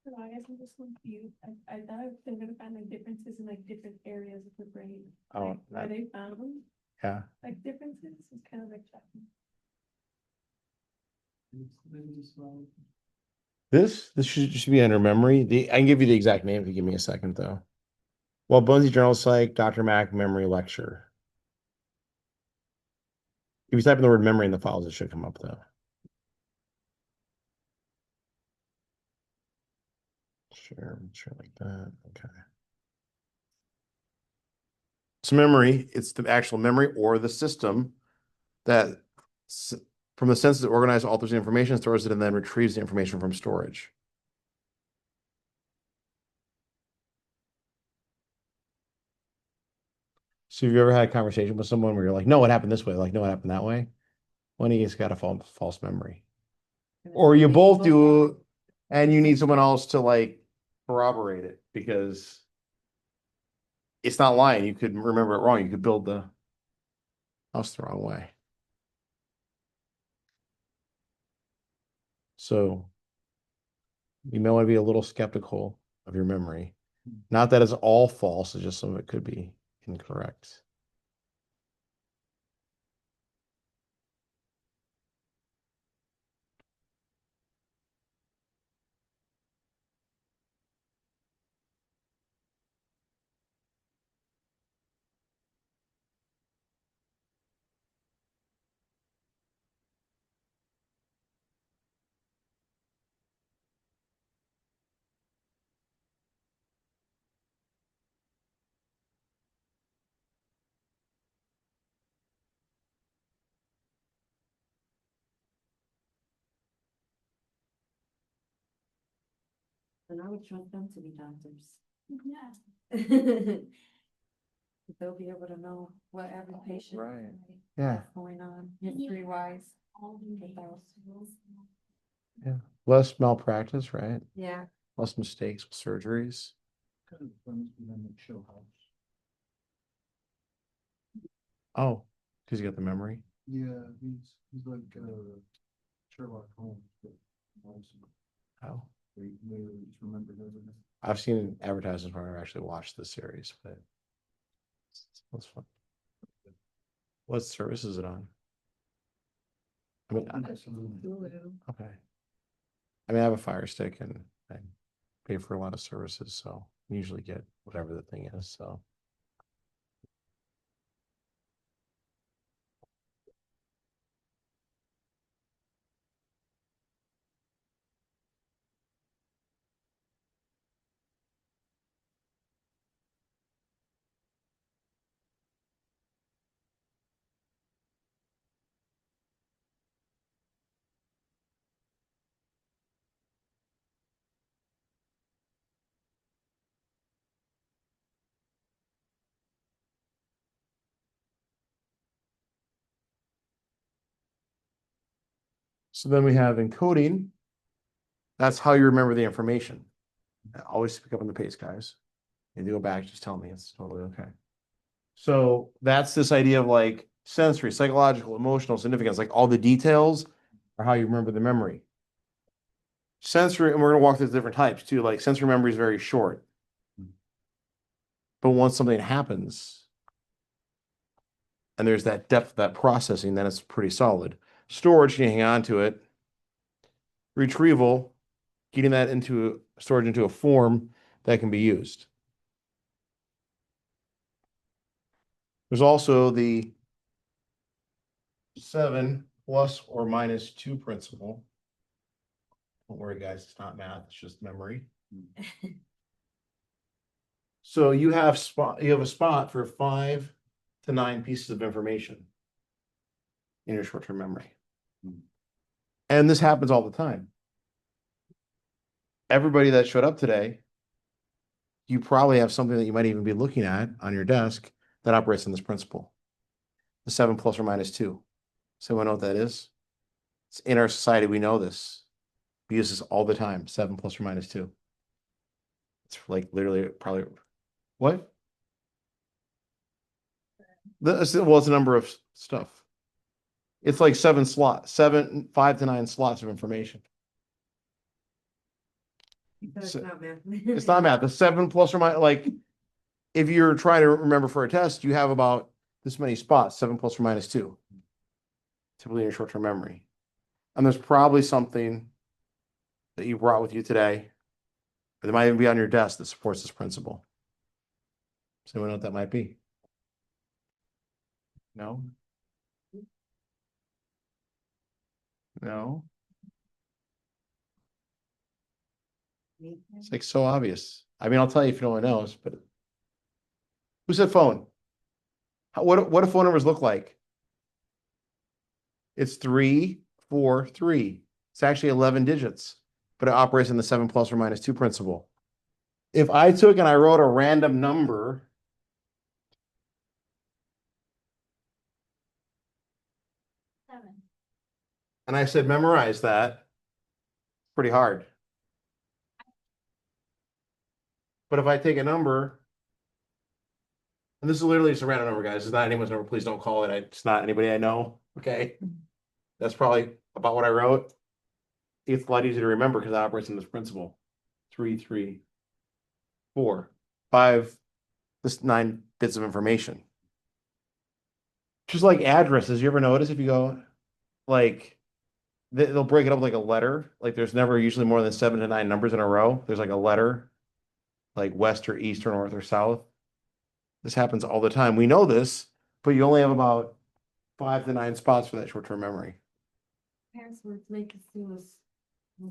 I guess I'm just confused. I thought I was gonna find like differences in like different areas of the brain. Oh, Like, where they found them, yeah. like differences, it's kind of like checking. This should just be under memory. I can give you the exact name if you give me a second, though. Waubonsee Journal Psych, Dr. Mack Memory Lecture. If you type in the word memory in the files, it should come up, though. Share like that. Okay. So memory, it's the actual memory or the system that from the senses it organizes, alters the information, stores it, and then retrieves the information from storage. So have you ever had a conversation with someone where you're like, no, what happened this way? Like, no, what happened that way? One of you's got a false memory. Or you both do, and you need someone else to like corroborate it because it's not lying. You could remember it wrong. You could build the house the wrong way. So you may want to be a little skeptical of your memory. Not that it's all false, it's just some of it could be incorrect. And I would trust them to be doctors. Yeah. They'll be able to know what every patient. Right. Yeah. has going on history wise. All the details. Yeah. Less malpractice, right? Yeah. Less mistakes with surgeries. Kind of runs behind the show house. Oh, because you got the memory. Yeah, he's like Sherlock Holmes, but Oh. they literally just remembered everything. I've seen advertisements where I actually watched the series, but it's fun. What service is it on? I mean, okay. I mean, I have a Fire Stick and I pay for a lot of services, so I usually get whatever the thing is. So then we have encoding. That's how you remember the information. Always pick up on the pace, guys. If you go back, just tell me it's totally okay. So that's this idea of like sensory, psychological, emotional significance, like all the details are how you remember the memory. Sensory, and we're going to walk through the different types too. Like sensory memory is very short. But once something happens and there's that depth, that processing, then it's pretty solid. Storage, you hang on to it. Retrieval, getting that into storage into a form that can be used. There's also the 7 plus or minus 2 principle. Don't worry, guys, it's not math, it's just memory. So you have a spot for 5 to 9 pieces of information in your short-term memory. And this happens all the time. Everybody that showed up today, you probably have something that you might even be looking at on your desk that operates on this principle. The 7 plus or minus 2. So we know what that is. It's in our society, we know this. We use this all the time, 7 plus or minus 2. It's like literally probably what? It's a number of stuff. It's like 5 to 9 slots of information. That's not math. It's not math. The 7 plus or minus, like if you're trying to remember for a test, you have about this many spots, 7 plus or minus 2, typically in your short-term memory. And there's probably something that you brought with you today, or that might even be on your desk that supports this principle. Does anyone know what that might be? No? No? It's like so obvious. I mean, I'll tell you if no one knows, but who said phone? What do phone numbers look like? It's 3, 4, 3. It's actually 11 digits, but it operates in the 7 plus or minus 2 principle. If I took and I wrote a random number, and I said memorize that, pretty hard. But if I take a number, and this is literally just a random number, guys. It's not anyone's number. Please don't call it. It's not anybody I know. Okay. That's probably about what I wrote. It's a lot easier to remember because it operates in this principle. 3, 3, 4, 5. This 9 bits of information. Just like addresses. You ever notice if you go, like, they'll break it up like a letter. Like there's never usually more than 7 to 9 numbers in a row. There's like a letter, like west or east or north or south. This happens all the time. We know this, but you only have about 5 to 9 spots for that short-term memory. Passwords make us do this.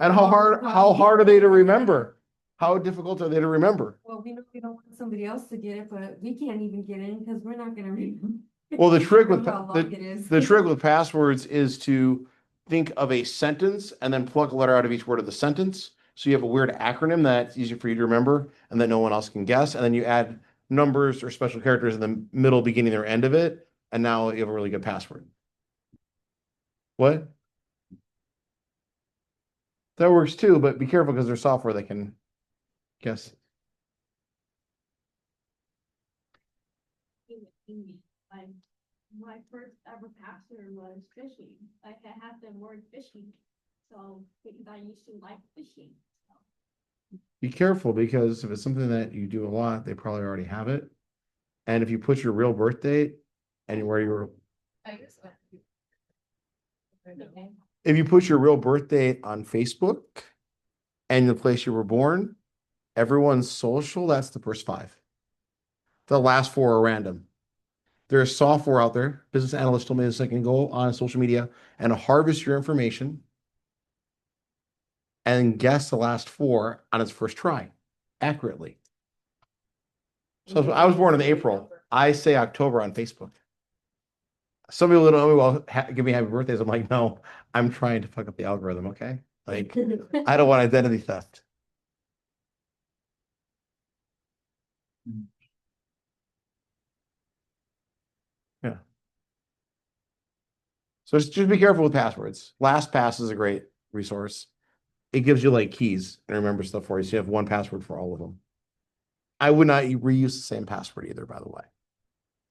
And how hard are they to remember? How difficult are they to remember? Well, we know we don't want somebody else to get it, but we can't even get in because we're not gonna remember. Well, the trick with How long it is. the trick with passwords is to think of a sentence and then pluck a letter out of each word of the sentence. So you have a weird acronym that's easy for you to remember and that no one else can guess. And then you add numbers or special characters in the middle, beginning, or end of it. And now you have a really good password. What? That works too, but be careful because there's software that can guess. Like, my first ever password was fishing. Like, I had the word fishing. So, because I used to like fishing. Be careful because if it's something that you do a lot, they probably already have it. And if you put your real birth date and where you were, if you put your real birth date on Facebook and the place you were born, everyone's social, that's the first 5. The last 4 are random. There's software out there. Business analysts told me this. I can go on social media and harvest your information and guess the last 4 on its first try accurately. So I was born in April. I say October on Facebook. Some people don't know me, well, give me happy birthdays. I'm like, no, I'm trying to fuck up the algorithm, okay? Like, I don't want identity theft. Yeah. So just be careful with passwords. LastPass is a great resource. It gives you like keys and remember stuff for you. So you have one password for all of them. I would not reuse the same password either, by the way.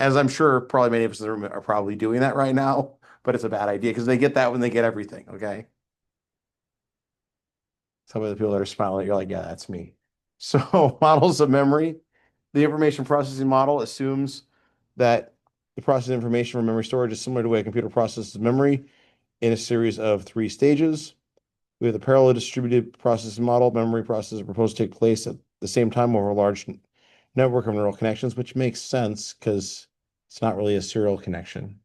As I'm sure probably many of us in the room are probably doing that right now, but it's a bad idea because they get that when they get everything, okay? Some of the people that are smiling, you're like, yeah, that's me. So models of memory, the information processing model assumes that the processing information from memory storage is similar to the way a computer processes memory. in a series of 3 stages. We have the parallel distributed processing model. Memory processes are proposed to take place at the same time over a large network of neural connections, which makes sense because it's not really a serial connection.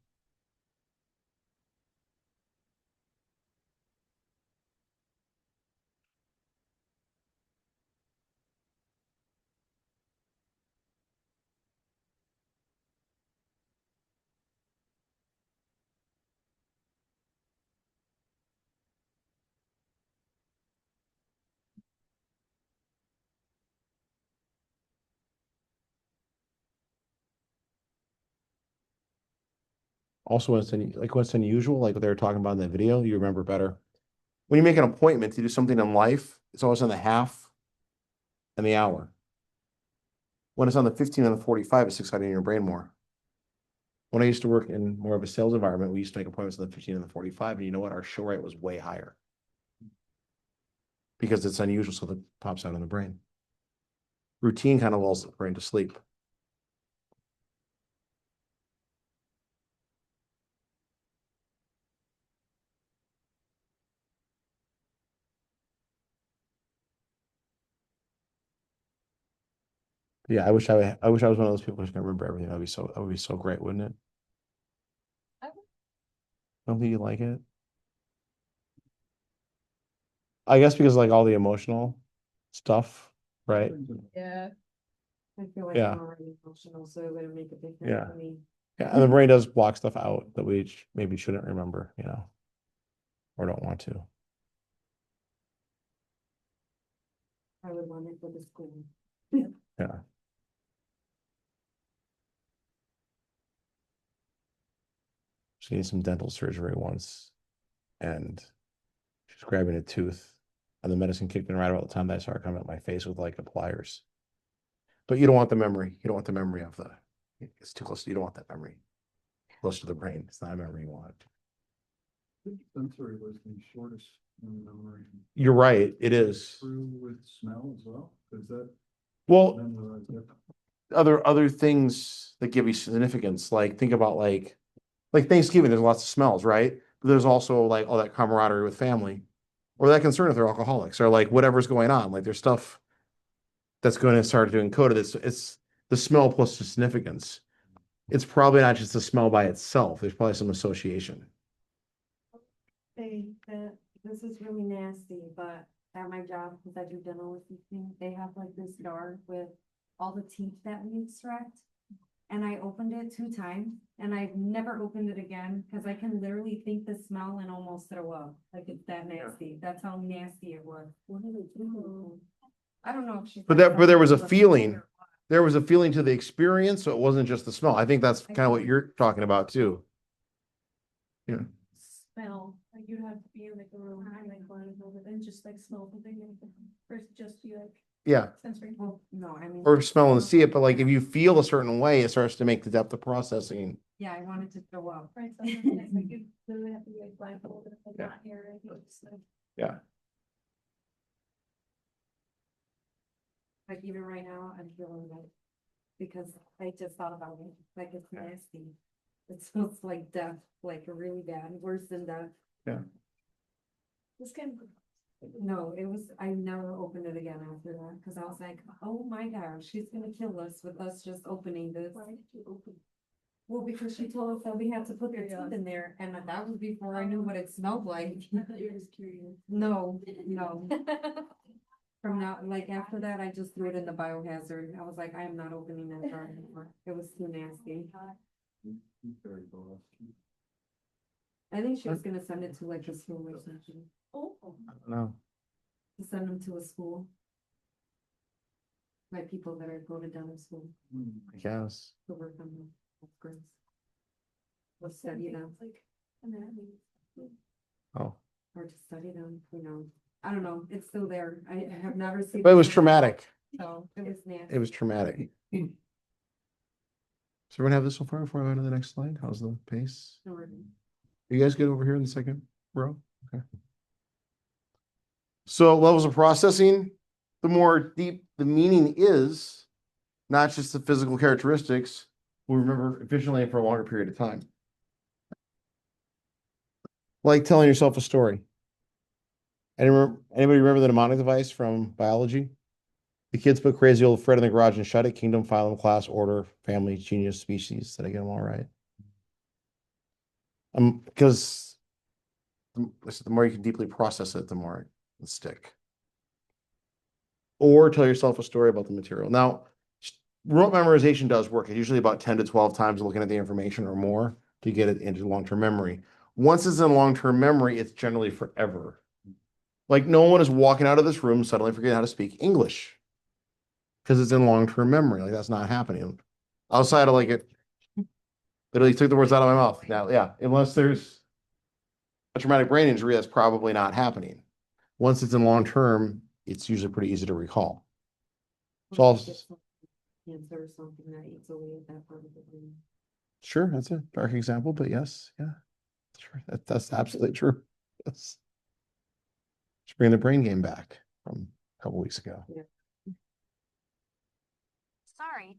Also, when it's unusual, like what they were talking about in that video, you remember better. When you make an appointment to do something in life, it's always on the half and the hour. When it's on the 15 and the 45, it's exciting in your brain more. When I used to work in more of a sales environment, we used to make appointments on the 15 and the 45, and you know what? Our show rate was way higher because it's unusual, so it pops out in the brain. Routine kind of lulls the brain to sleep. Yeah, I wish I was one of those people who can remember everything. That would be so great, wouldn't it? Don't think you like it? I guess because like all the emotional stuff, right? Yeah. I feel like Yeah. I'm already emotional, so it wouldn't make a difference Yeah. for me. Yeah, and the brain does block stuff out that we maybe shouldn't remember, or don't want to. I would want it for the school. Yeah. She needed some dental surgery once, and she was grabbing a tooth, and the medicine kicked in right about the time that I saw her coming at my face with like the pliers. But you don't want the memory. You don't want the memory of it's too close. You don't want that memory close to the brain. It's not a memory you want. Sensory was the shortest memory. You're right. It is. True with smell as well, because that. Well, Then, other things that give you significance, like think about like Thanksgiving, there's lots of smells, right? But there's also like all that camaraderie with family, or that concern if they're alcoholics, or like whatever's going on. Like there's stuff that's going to start to encode it. It's the smell plus the significance. It's probably not just the smell by itself. There's probably some association. This is really nasty, but at my job, because I do dental assisting, they have like this jar with all the teeth that we extract. And I opened it 2 times and I've never opened it again because I can literally think the smell and almost throw up. Like it's that nasty. That's how nasty it was. I don't know if she's. But there was a feeling. There was a feeling to the experience, so it wasn't just the smell. I think that's kind of what you're talking about too. Yeah. Smell, like you'd have to be in like a room and like blindfold and just like smell the thing versus just be like Yeah. sensory. Well, no, I mean. Or smell and see it, but like if you feel a certain way, it starts to make the depth of processing. Yeah, I wanted to throw up. Right, so sometimes like you literally have to be like blindfolded, like Yeah. not hear it, it's like. Yeah. Like even right now, I'm feeling like, because I just thought about it, like it's nasty. It smells like death, like really bad, worse than death. Yeah. This can. No, I never opened it again after that, because I was like, oh my gosh, she's gonna kill us with us just opening this. Why did you open? Well, because she told us that we had to put their teeth in there, and that was before I knew what it smelled like. I thought you were just curious. No. From now, like after that, I just threw it in the biohazard. I was like, I am not opening that jar anymore. It was too nasty. I think she was gonna send it to like a school or something. Oh. I don't know. To send them to a school. Like people that are going to dental school I guess. to work on them. That's great. Or study them, Like, and then I mean. Oh. or to study them, I don't know, it's still there. I have never seen. But it was traumatic. So it was nasty. It was traumatic. So everyone have this so far before I go to the next slide? How's the pace? You guys get over here in the second row? Okay. So levels of processing, the more deep the meaning is, not just the physical characteristics, we'll remember efficiently for a longer period of time. Like telling yourself a story. Anybody remember the mnemonic device from biology? The kids put crazy old Fred in the garage and shut it. Kingdom, phylum, class, order, family, genus, species. Did I get them all right? Because the more you can deeply process it, the more it will stick. Or tell yourself a story about the material. Now, rote memorization does work. It's usually about 10 to 12 times looking at the information or more to get it into long-term memory. Once it's in long-term memory, it's generally forever. Like no one is walking out of this room suddenly forgetting how to speak English because it's in long-term memory. Like that's not happening. Outside of like it literally took the words out of my mouth. Now, yeah, unless there's a traumatic brain injury, that's probably not happening. Once it's in long-term, it's usually pretty easy to recall. So I'll, Cancer or something that eats away at that part of the brain. sure, that's a dark example, but yes, yeah, sure, that's absolutely true. Yes. Let's bring the brain game back from a couple weeks ago. Yeah. Sorry.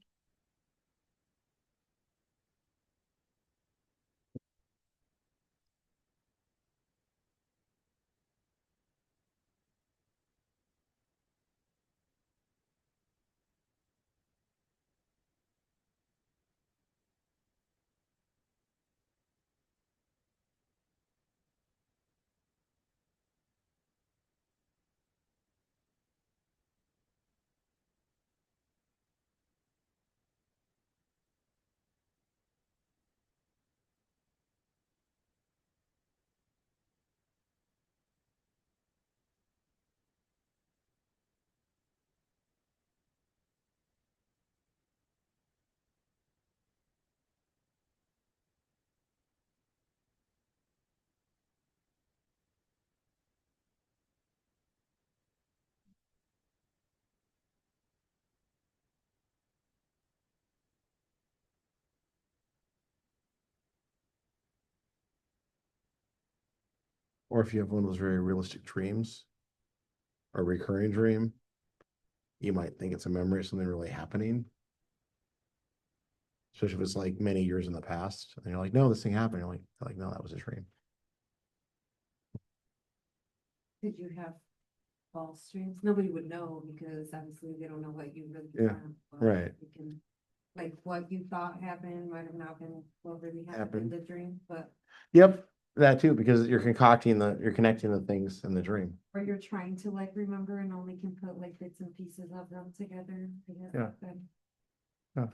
Or if you have one of those very realistic dreams or recurring dream, you might think it's a memory of something really happening. Especially if it's like many years in the past. And you're like, no, this thing happened. You're like, no, that was a dream. Did you have false dreams? Nobody would know because obviously they don't know what you really Yeah, have. but right. you can, like what you thought happened might have not been what really happened in the dream, but Yep, that too, because you're connecting the things in the dream. or you're trying to like remember and only can put like bits and pieces of them together. I guess. Yeah. But Yeah.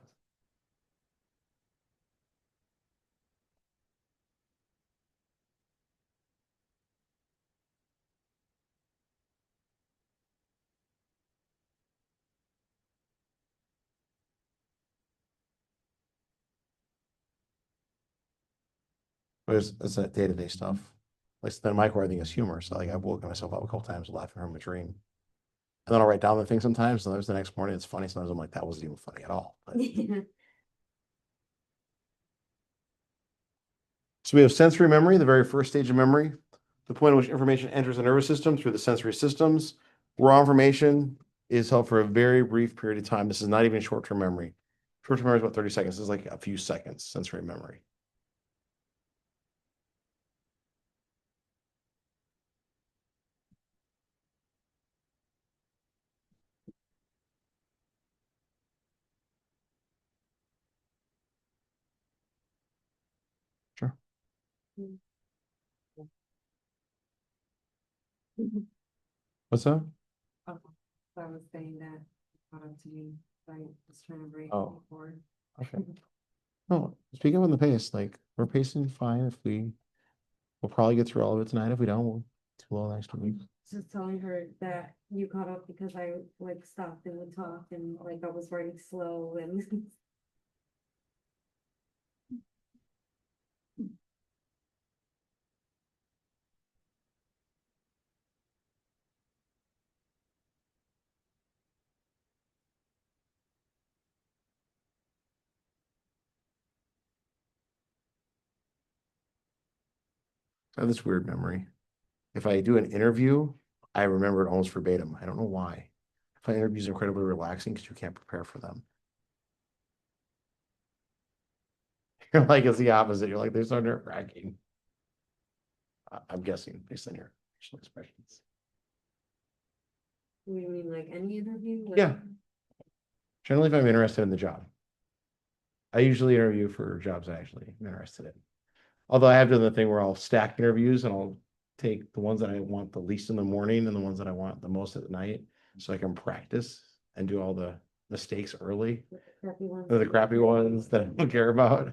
But it's that day-to-day stuff. Like then Michael, I think is humor. So like I've woken myself up a couple times laughing from a dream. And then I'll write down the thing sometimes. And there's the next morning, it's funny. Sometimes I'm like, that wasn't even funny at all. But so we have sensory memory, the very first stage of memory, the point at which information enters the nervous system through the sensory systems. Raw information is held for a very brief period of time. This is not even short-term memory. Short-term memory is about 30 seconds. This is like a few seconds, sensory memory. Sure. What's that? Oh, so I was saying that caught up to me. I was trying to break Oh. before. Okay. No, speaking of the pace, like we're pacing fine. We'll probably get through all of it tonight. If we don't, we'll do all next week. Just telling her that you caught up because I like stopped and would talk and like I was writing slow and I have this weird memory. If I do an interview, I remember it almost verbatim. I don't know why. I find interviews incredibly relaxing because you can't prepare for them. You're like, it's the opposite. You're like, they're so nerve-wracking. I'm guessing based on your facial expressions. You mean like any interview? Like- Yeah. Generally, if I'm interested in the job. I usually interview for jobs I actually am interested in. Although I have done the thing where I'll stack interviews and I'll take the ones that I want the least in the morning and the ones that I want the most at night, so I can practice and do all the mistakes early. Crappy ones. Or the crappy ones that I don't care about.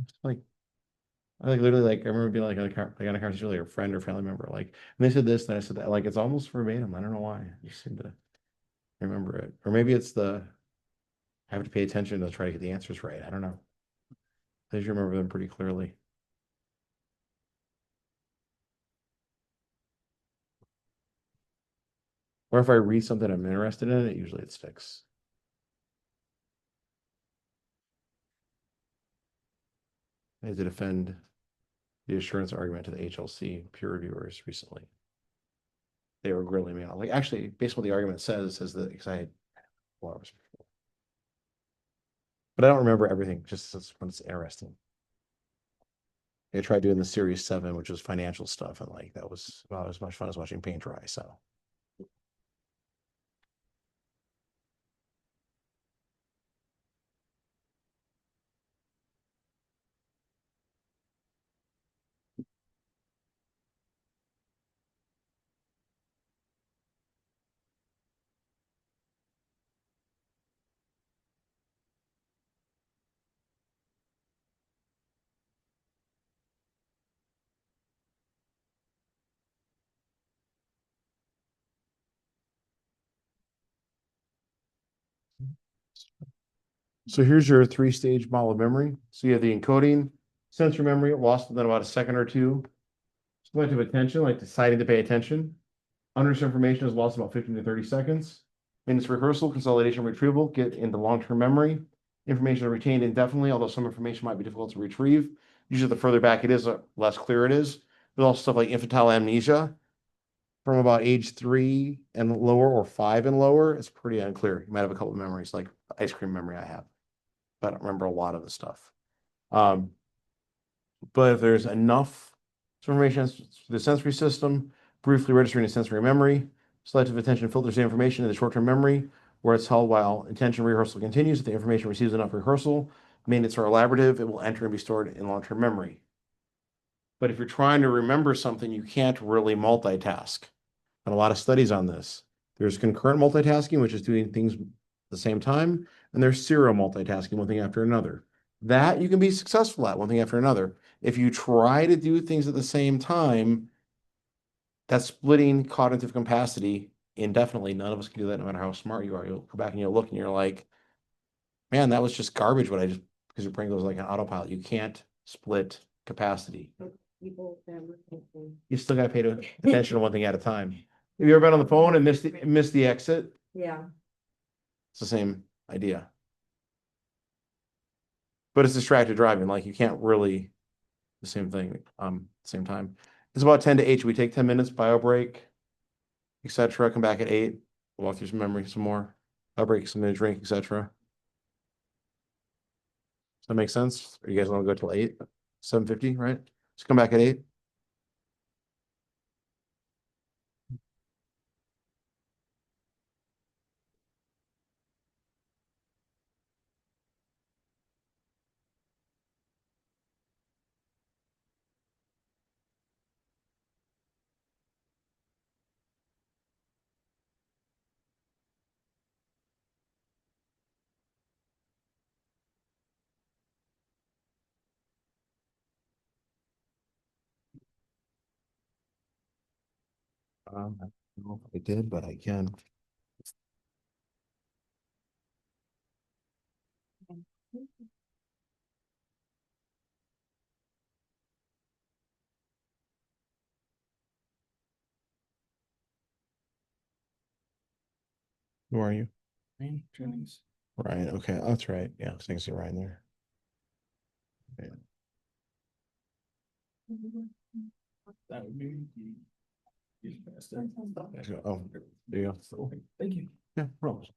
It's like, I like literally like I remember being like on a conversation with like a friend or family member, like, and they said this and I said that, like it's almost verbatim. I don't know why. I just seem to remember it. Or maybe it's the I have to pay attention to try to get the answers right. I don't know. I just remember them pretty clearly. Or if I read something I'm interested in, it usually it sticks. I had to defend the assurance argument to the HLC peer reviewers recently. They were grilling me on like actually based on what the argument says, it says that because I had a lot of before. But I don't remember everything, just when it's interesting. I tried doing the series 7, which was financial stuff, and like that was about as much fun as watching paint dry. So So here's your 3-stage model of memory. So you have the encoding, sensory memory, lost within about a second or two. Selective attention, like deciding to pay attention. Understood information is lost in about 15 to 30 seconds. Maintenance rehearsal, consolidation, retrieval, get into long-term memory. Information is retained indefinitely, although some information might be difficult to retrieve. Usually the further back it is, the less clear it is. There's also stuff like infantile amnesia. From about age 3 and lower or 5 and lower, it's pretty unclear. You might have a couple of memories, like the ice cream memory I have. But I don't remember a lot of the stuff. But if there's enough information through the sensory system, briefly registering a sensory memory, selective attention filters the information into short-term memory, where it's held while attention rehearsal continues. If the information receives enough rehearsal, maintenance or elaborative, it will enter and be stored in long-term memory. But if you're trying to remember something, you can't really multitask. And a lot of studies on this. There's concurrent multitasking, which is doing things at the same time, and there's serial multitasking, one thing after another. That you can be successful at, one thing after another. If you try to do things at the same time, that's splitting cognitive capacity indefinitely. None of us can do that no matter how smart you are. You'll go back and you'll look and you're like, man, that was just garbage what I just, because your brain goes like an autopilot. You can't split capacity. People never thinking. You still gotta pay attention to one thing at a time. Have you ever been on the phone and missed the exit? Yeah. It's the same idea. But it's distracted driving, like you can't really the same thing same time. It's about 10 to 8. Should we take 10 minutes, bio break, etc. Come back at 8, walk through some memory some more, bio break, something to drink, etc. Does that make sense? Or you guys want to go till 8? 7:50, right? Just come back at 8. I don't know if I did, but I can. Who are you? Jennings. Ryan. Okay, that's right. Yeah, I think I see Ryan there. Yeah. That would be. Oh, there you go. Thank you. Yeah, Rose.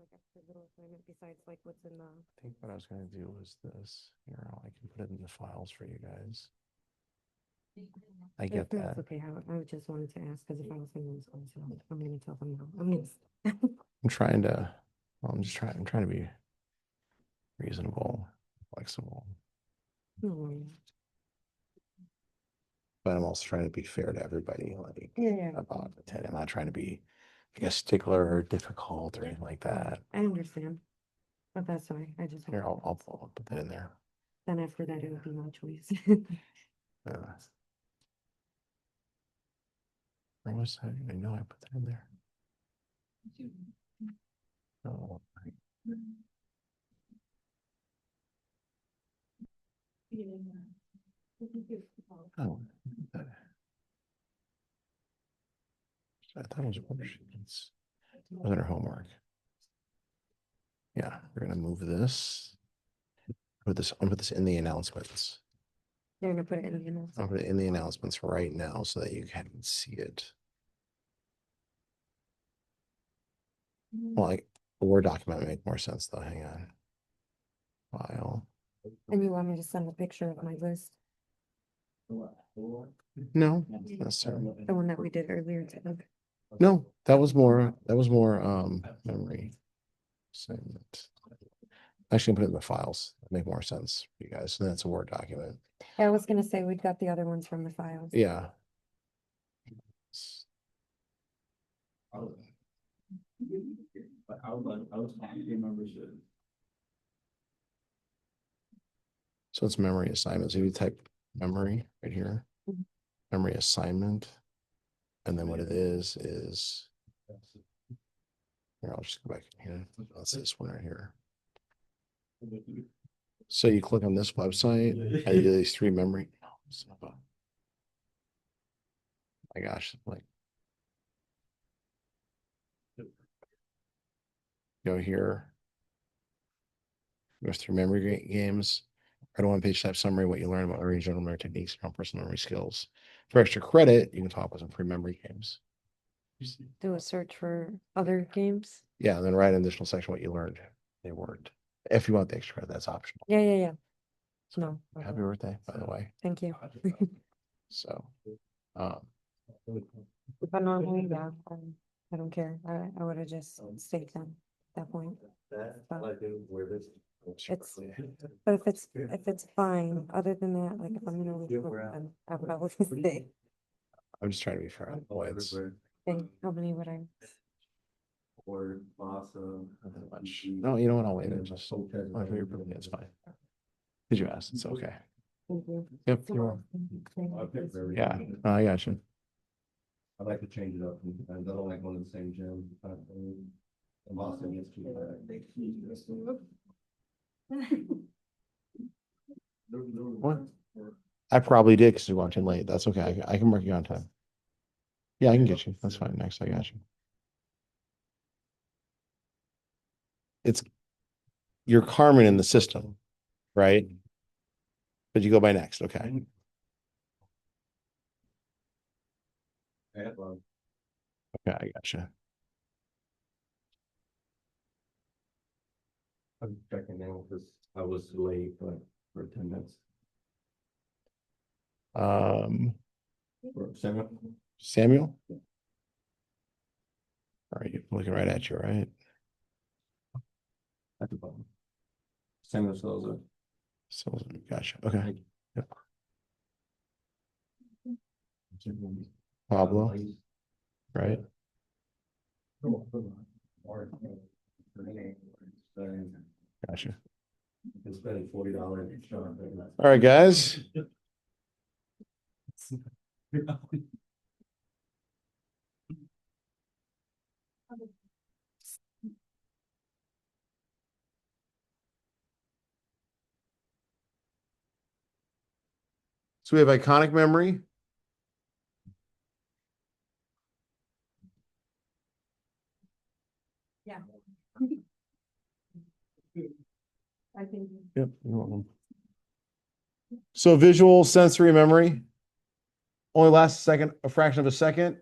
like extra little assignment besides like what's in the. I think what I was gonna do was this. Here, I can put it in the files for you guys. I get That's that. okay, I just wanted to ask, because if I was gonna lose myself, I'm gonna tell them no. I'm gonna. I'm trying to, well, I'm trying to be reasonable, flexible, No worries. but I'm also trying to be fair to everybody, like Yeah. about it. I'm not trying to be like a stickler or difficult or anything like that. I understand, but that's fine, I just. Here, I'll put that in there. Then after that, it would be my choice. Where was that? I know I put that in there. Oh, oh, that- I thought it was worksheets. Was it our homework? Yeah, we're gonna move this. I'll put this in the announcements. They're gonna put it in, you know. I'll put it in the announcements right now so that you can see it. Well, like a Word document would make more sense though. Hang on. File. And you want me to send a picture of my list, No, not necessarily. the one that we did earlier today? No, that was more memory. Assignment. Actually, put it in the files. That'd make more sense for you guys. And that's a Word document. I was gonna say, we got the other ones from the files. Yeah. So it's memory assignments. If you type memory right here, Mhm. memory assignment, and then what it is here, I'll just go back in here. That's this one right here. So you click on this website and you do these three memory. Oh, my gosh, like go here. Goes through memory games. Right on page type summary, what you learn about learning general memory techniques and personal memory skills. For extra credit, you can talk about some free memory games. Do a search for other games. Yeah, and then write an additional section what you learned. They weren't. If you want the extra credit, that's optional. Yeah. No. Happy birthday, by the way. Thank you. So, But normally, yeah, I don't care. I would have just stayed then at that point. It's, but if it's fine, other than that, like if I'm gonna leave, then I'll probably stay. I'm just trying to be fair on points. Okay, how many would I? Or awesome. Nothing much. No, you know what? I'll wait. It's just, it's fine. Did you ask? It's okay. Thank you. Yep, you're welcome. Yeah, I got you. I like to change it up, and I don't like going to the same gym. And Boston gets too What? I probably did because you walked in late. That's okay. I can mark you on time. Yeah, I can get you. That's fine. Next, I got you. You're Carmen in the system, right? But you go by next. Okay. Okay, I gotcha. I'm checking now because I was late for attendance. For Samuel? All right, you're looking right at you, right? At the bottom. Samuel Souza. So, gotcha. Okay. Yep. Pablo, right? Gotcha. It's spending $40. All right, guys. So we have iconic memory. Yeah. I think. Yep, you're welcome. So visual sensory memory only lasts a fraction of a second.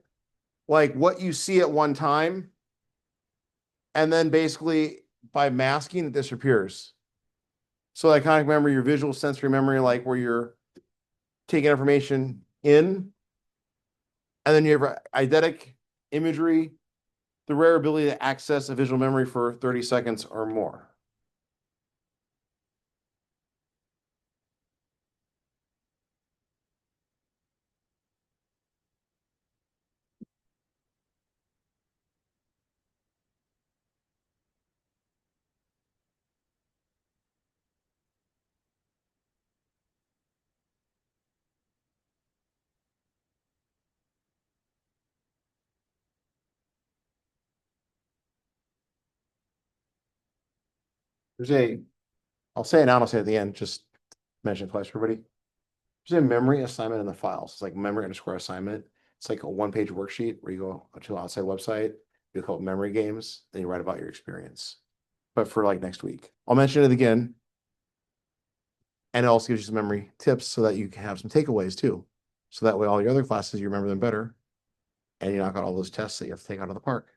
Like what you see at one time And then basically by masking, it disappears. So iconic memory, your visual sensory memory, like where you're taking information in, and then you have eidetic imagery, the rare ability to access a visual memory for 30 seconds or more. There's a, I'll say it now, and I'll say it at the end, just mention it twice for everybody. There's a memory assignment in the files. It's like memory underscore assignment. It's like a one-page worksheet where you go to an outside website, you call it memory games, then you write about your experience. But for like next week, I'll mention it again. And it also gives you some memory tips so that you can have some takeaways too. So that way all your other classes, you remember them better. And you knock out all those tests that you have to take out of the park.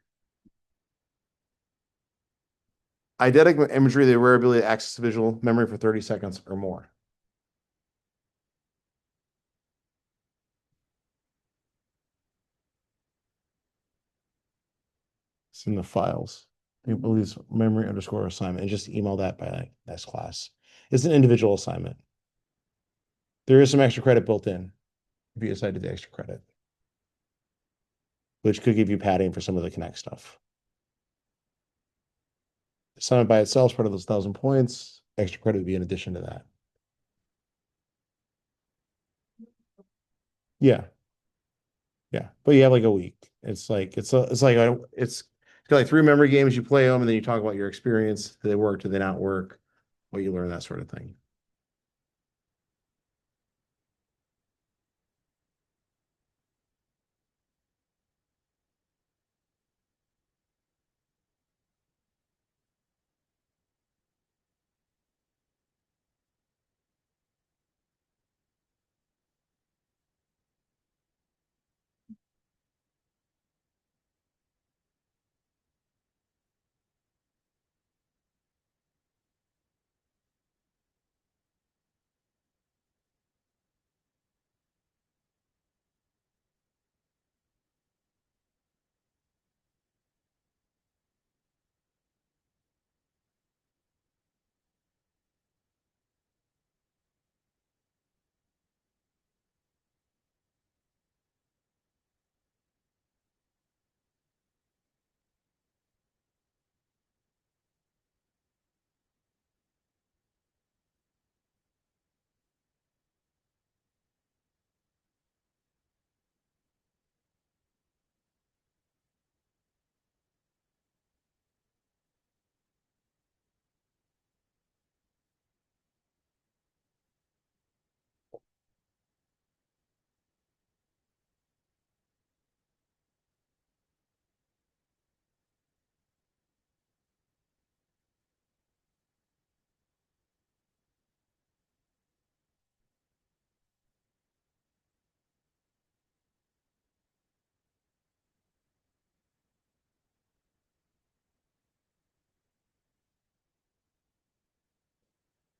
Eidetic imagery, the rare ability to access visual memory for 30 seconds or more. It's in the files. I believe it's memory underscore assignment. And just email that by like next class. It's an individual assignment. There is some extra credit built in if you decide to do extra credit, which could give you padding for some of the Connect stuff. Assignment by itself is part of those 1,000 points. Extra credit would be in addition to that. Yeah. Yeah. But you have like a week. It's like, it's got like 3 memory games, you play them, and then you talk about your experience. Do they work? Do they not work? What you learn, that sort of thing.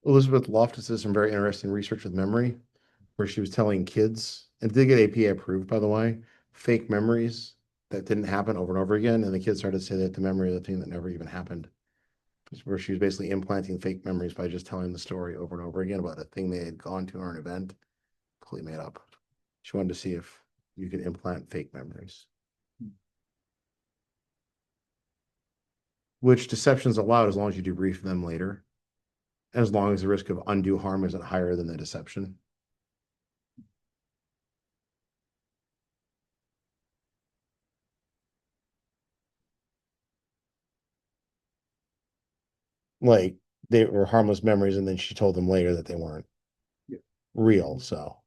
Elizabeth Loftus did some very interesting research with memory, where she was telling kids, and it did get APA approved, by the way, fake memories that didn't happen over and over again. And the kids started to say that the memory of the thing that never even happened, where she was basically implanting fake memories by just telling the story over and over again about a thing they had gone to or an event, completely made up. She wanted to see if you could implant fake memories. Which deception's allowed as long as you debrief them later, as long as the risk of undue harm isn't higher than the deception. Like they were harmless memories, and then she told them later that they weren't Yeah. real. So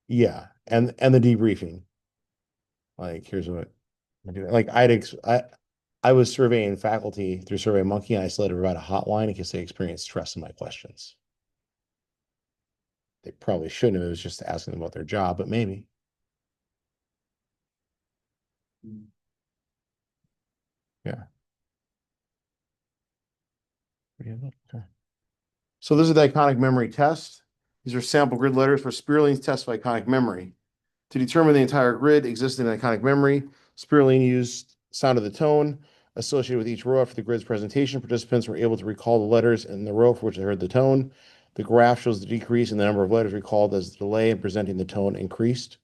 yeah, and the debriefing. Like here's what I'm doing. Like I was surveying faculty through SurveyMonkey, and I still had to provide a hotline in case they experienced stress in my questions. They probably shouldn't have. It was just asking them about their job, but maybe. Yeah. Okay. So this is the iconic memory test. These are sample grid letters for Spirling's test of iconic memory. To determine the entire grid existing in iconic memory, Spirling used sound of the tone associated with each row after the grid's presentation. Participants were able to recall the letters in the row for which they heard the tone. The graph shows the decrease in the number of letters recalled as the delay in presenting the tone increased.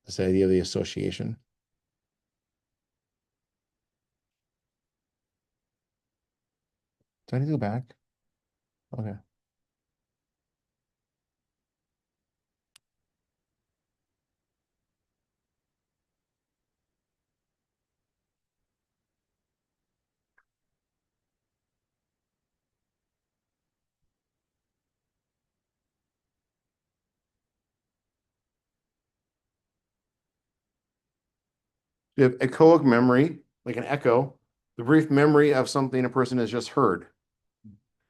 That's the idea of the association. Do I need to go back? Okay. You have echoic memory, like an echo, the brief memory of something a person has just heard.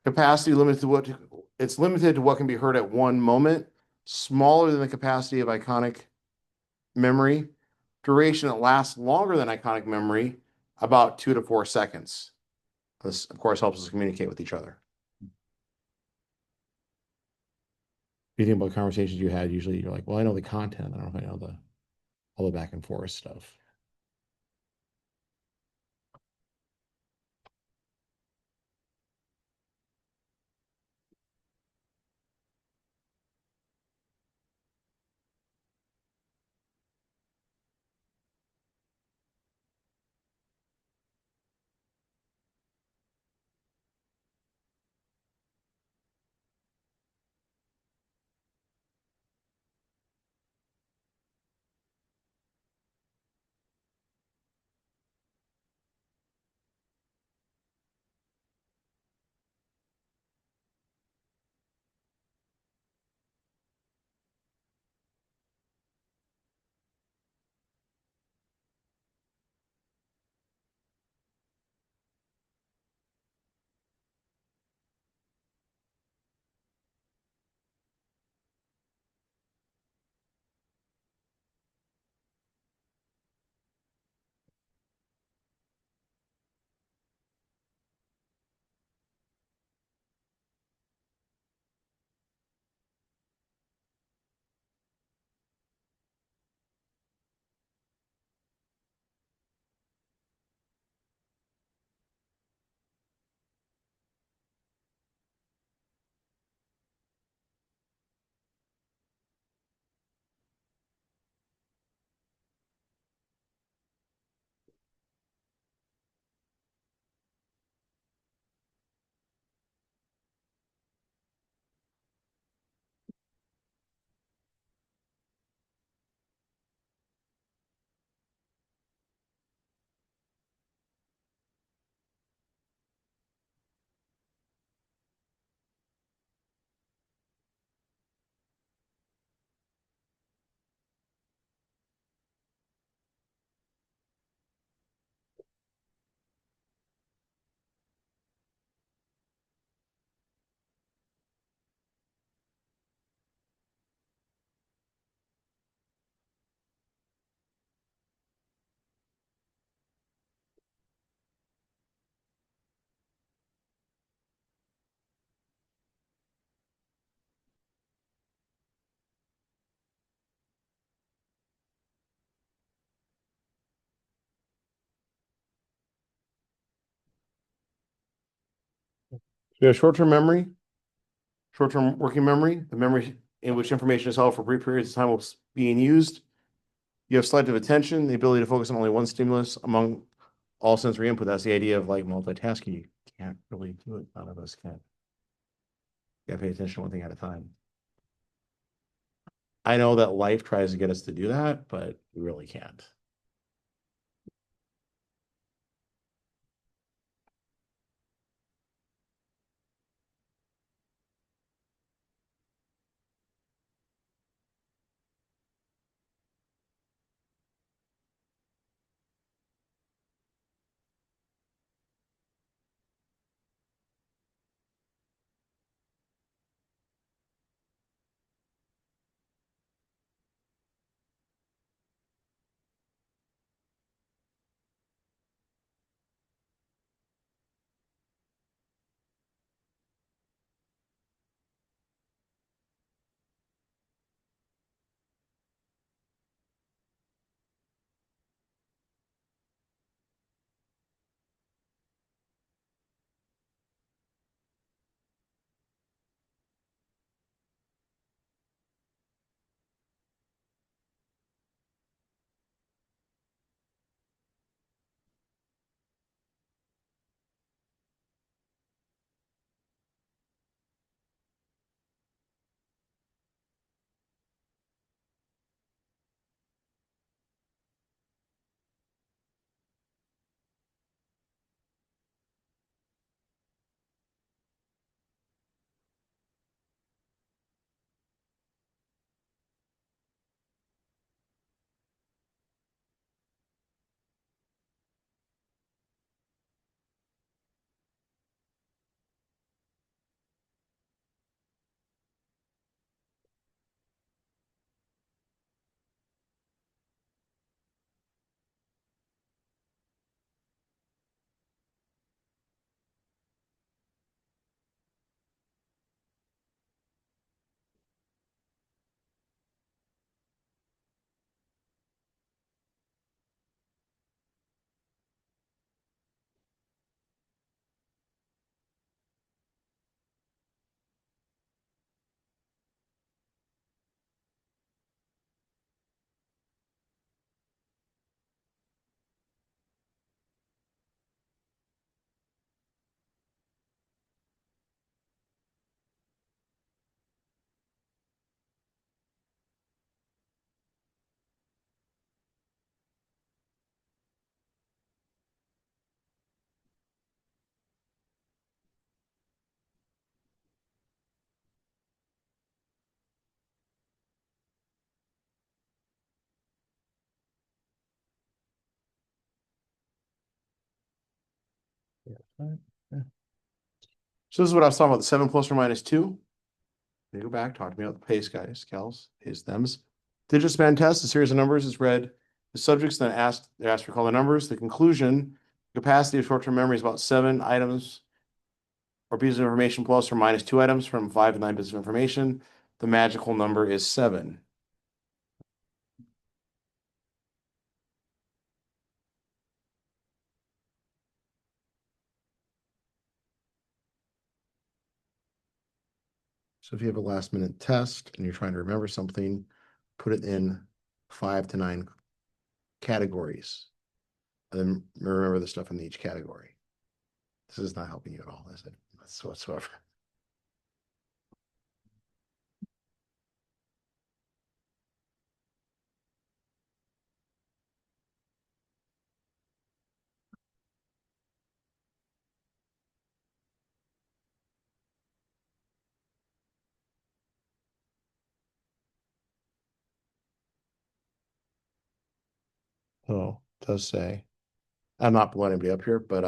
Capacity limited to it's limited to what can be heard at one moment, smaller than the capacity of iconic memory. Duration that lasts longer than iconic memory, about 2 to 4 seconds. This, of course, helps us communicate with each other. If you think about conversations you had, usually you're like, well, I know the content. I don't know if I know all the back and forth stuff. We have short-term memory, short-term working memory, the memory in which information is held for brief periods of time while being used. You have selective attention, the ability to focus on only one stimulus among all sensory input. That's the idea of like multitasking. You can't really do it. None of us can. You gotta pay attention to one thing at a time. I know that life tries to get us to do that, but we really can't. So this is what I was talking about, the 7 plus or minus 2. They go back, talk to me about the PACE guys, CALs, his, thems. Digital span test, a series of numbers is read. The subjects then they're asked to recall the numbers. The conclusion, capacity of short-term memory is about 7 items or pieces of information plus or minus 2 items from 5 to 9 bits of information. The magical number is 7. So if you have a last minute test and you're trying to remember something, put it in 5 to 9 categories. And then remember the stuff in each category. This is not helping you at all, is it? That's whatsoever. So it does say, I'm not blowing anybody up here, but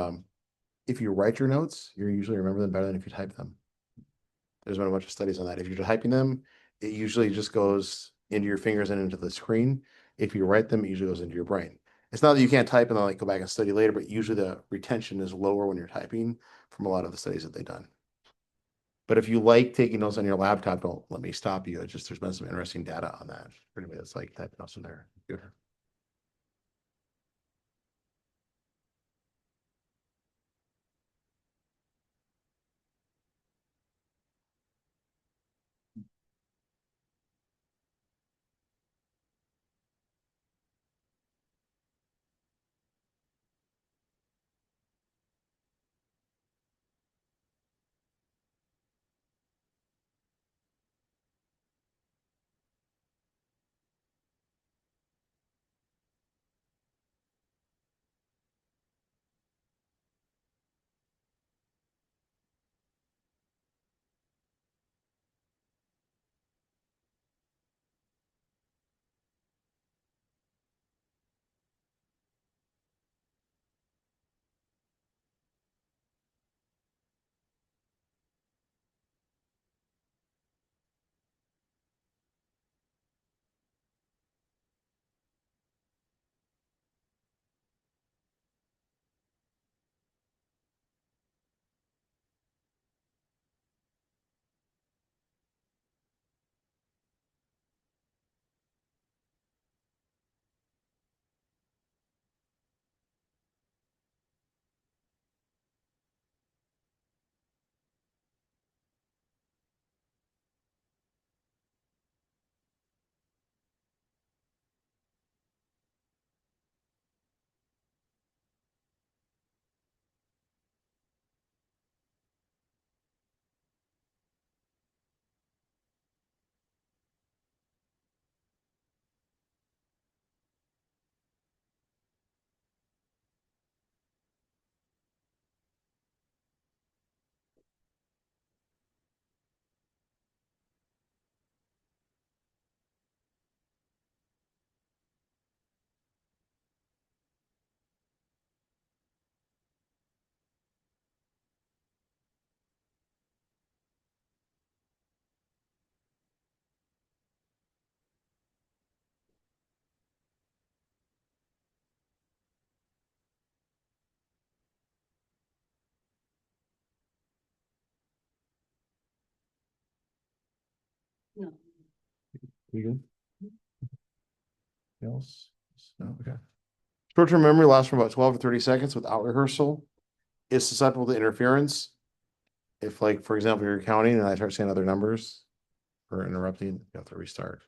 if you write your notes, you usually remember them better than if you type them. There's been a bunch of studies on that. If you're typing them, it usually just goes into your fingers and into the screen. If you write them, it usually goes into your brain. It's not that you can't type and then like go back and study later, but usually the retention is lower when you're typing from a lot of the studies that they've done. But if you like taking notes on your laptop, don't let me stop you. It's just there's been some interesting data on that. For anybody that's like typing notes in their computer. No. You good? Anything else? No, okay. Short-term memory lasts for about 12 to 30 seconds without rehearsal. Is susceptible to interference. If, like, for example, you're counting and I start saying other numbers or interrupting, you have to restart.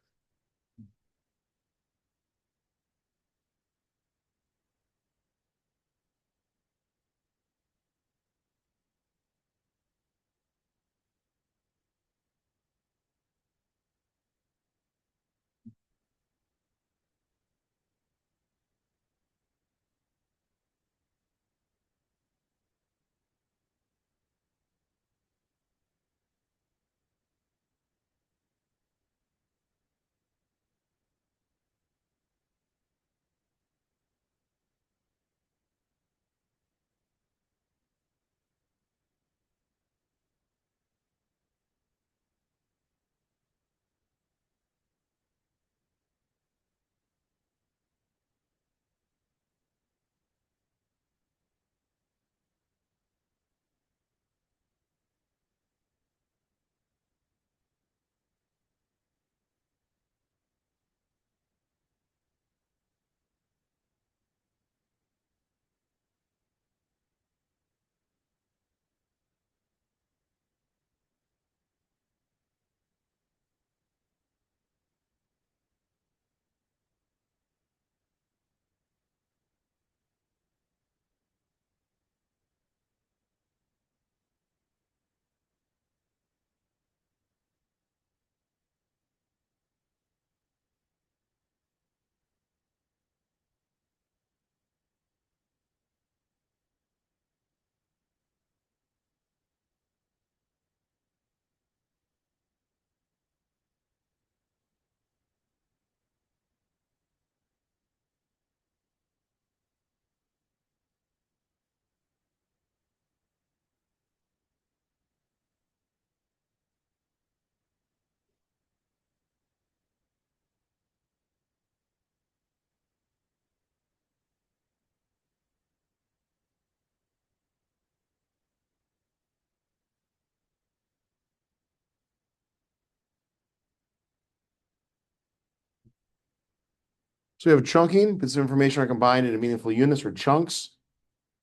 So we have chunking, bits of information are combined into meaningful units or chunks.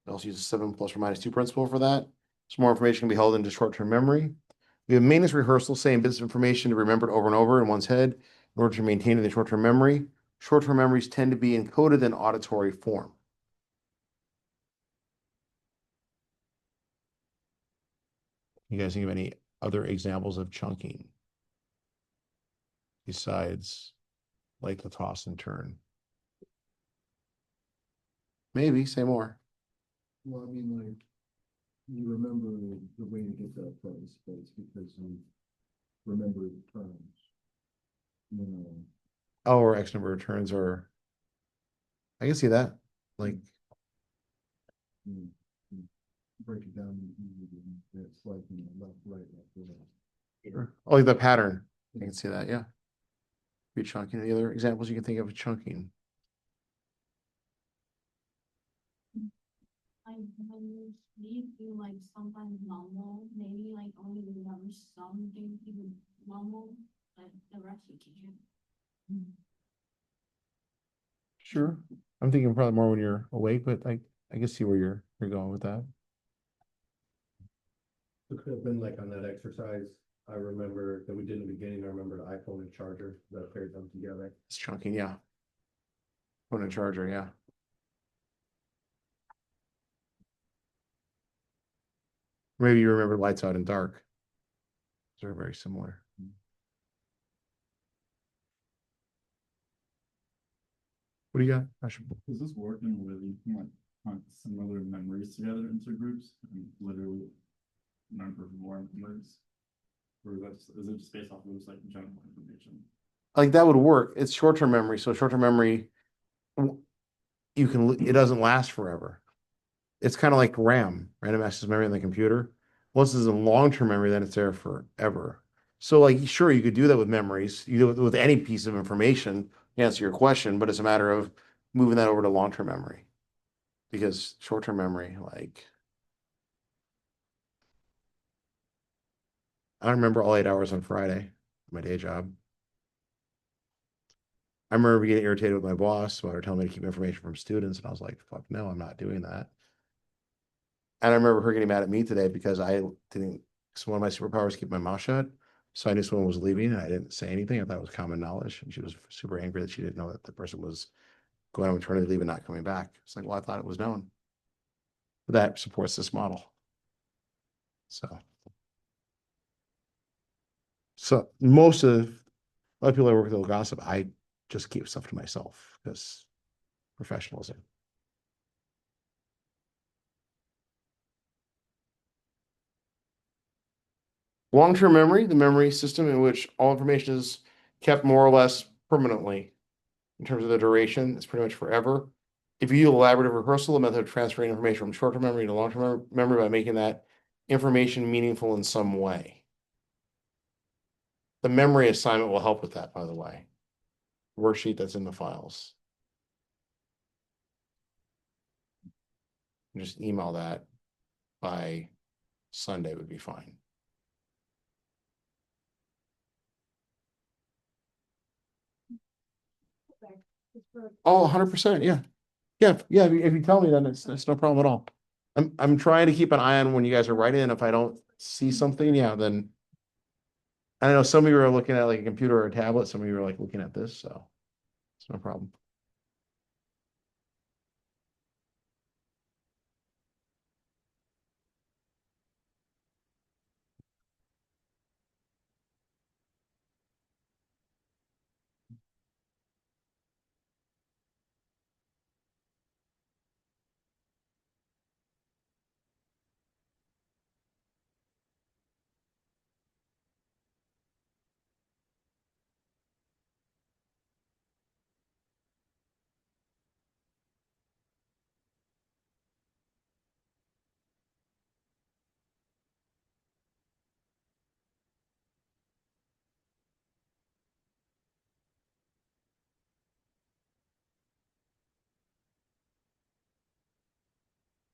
We also use the 7 plus or minus 2 principle for that. So more information can be held into short-term memory. We have maintenance rehearsal, saying bits of information to be remembered over and over in one's head in order to maintain it in short-term memory. Short-term memories tend to be encoded in auditory form. You guys think of any other examples of chunking besides like the toss and turn? Maybe, say more. Well, I mean, like, you remember the way to get that place, but it's because you remember the terms. You know, Oh, or X number of turns, or I can see that. Like, you break it down, it's like, you know, left, right, left, right. oh, like the pattern. I can see that, yeah. Be chunking. Any other examples you can think of chunking? Like when you sleep, you like sometimes mumble, maybe like only remember some things you would mumble, but the rest you can't. Sure. I'm thinking probably more when you're awake, but I can see where you're going with that. It could have been like on that exercise, I remember that we did in the beginning, I remember the iPhone and charger that paired them together. It's chunking, yeah. Phone and charger, yeah. Maybe you remember lights out and dark. They're very similar. What do you got? Ashton? Is this working where you can like hunt similar memories together into groups and literally remember more memories? Or is it just based off of just like general information? Like that would work. It's short-term memory. So short-term memory, it doesn't last forever. It's kind of like RAM, random access memory on the computer. Once it's in long-term memory, then it's there forever. So like, sure, you could do that with memories. You do it with any piece of information to answer your question, but it's a matter of moving that over to long-term memory. Because short-term memory, like, I don't remember all 8 hours on Friday, my day job. I remember getting irritated with my boss about her telling me to keep information from students, and I was like, fuck no, I'm not doing that. And I remember her getting mad at me today because I didn't, so one of my superpowers is keep my mouth shut. So I knew someone was leaving and I didn't say anything. I thought it was common knowledge. And she was super angry that she didn't know that the person was going on maternity leave and not coming back. It's like, well, I thought it was known. But that supports this model. So most of a lot of people I work with will gossip. I just keep stuff to myself because professionalism. Long-term memory, the memory system in which all information is kept more or less permanently in terms of the duration. It's pretty much forever. If you use elaborative rehearsal, the method of transferring information from short-term memory to long-term memory by making that information meaningful in some way. The memory assignment will help with that, by the way. Worksheet that's in the files. Just email that by Sunday would be fine. Oh, 100%. Yeah. Yeah. Yeah. If you tell me, then it's no problem at all. I'm trying to keep an eye on when you guys are writing. If I don't see something, yeah, then I know some of you are looking at like a computer or a tablet. Some of you are like looking at this, so it's no problem.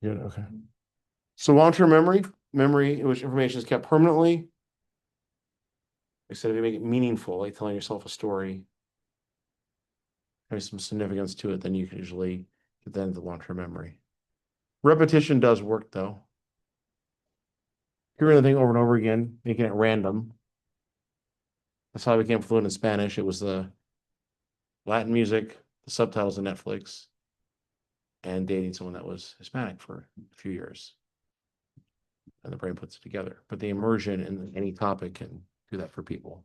Good. Okay. So long-term memory in which information is kept permanently. I said if you make it meaningful, like telling yourself a story. has some significance to it, then you can usually get that into long-term memory. Repetition does work though. Hearing the thing over and over again, making it random. That's how I became fluent in Spanish. It was the Latin music, the subtitles on Netflix, and dating someone that was Hispanic for a few years. And the brain puts it together. But the immersion in any topic can do that for people.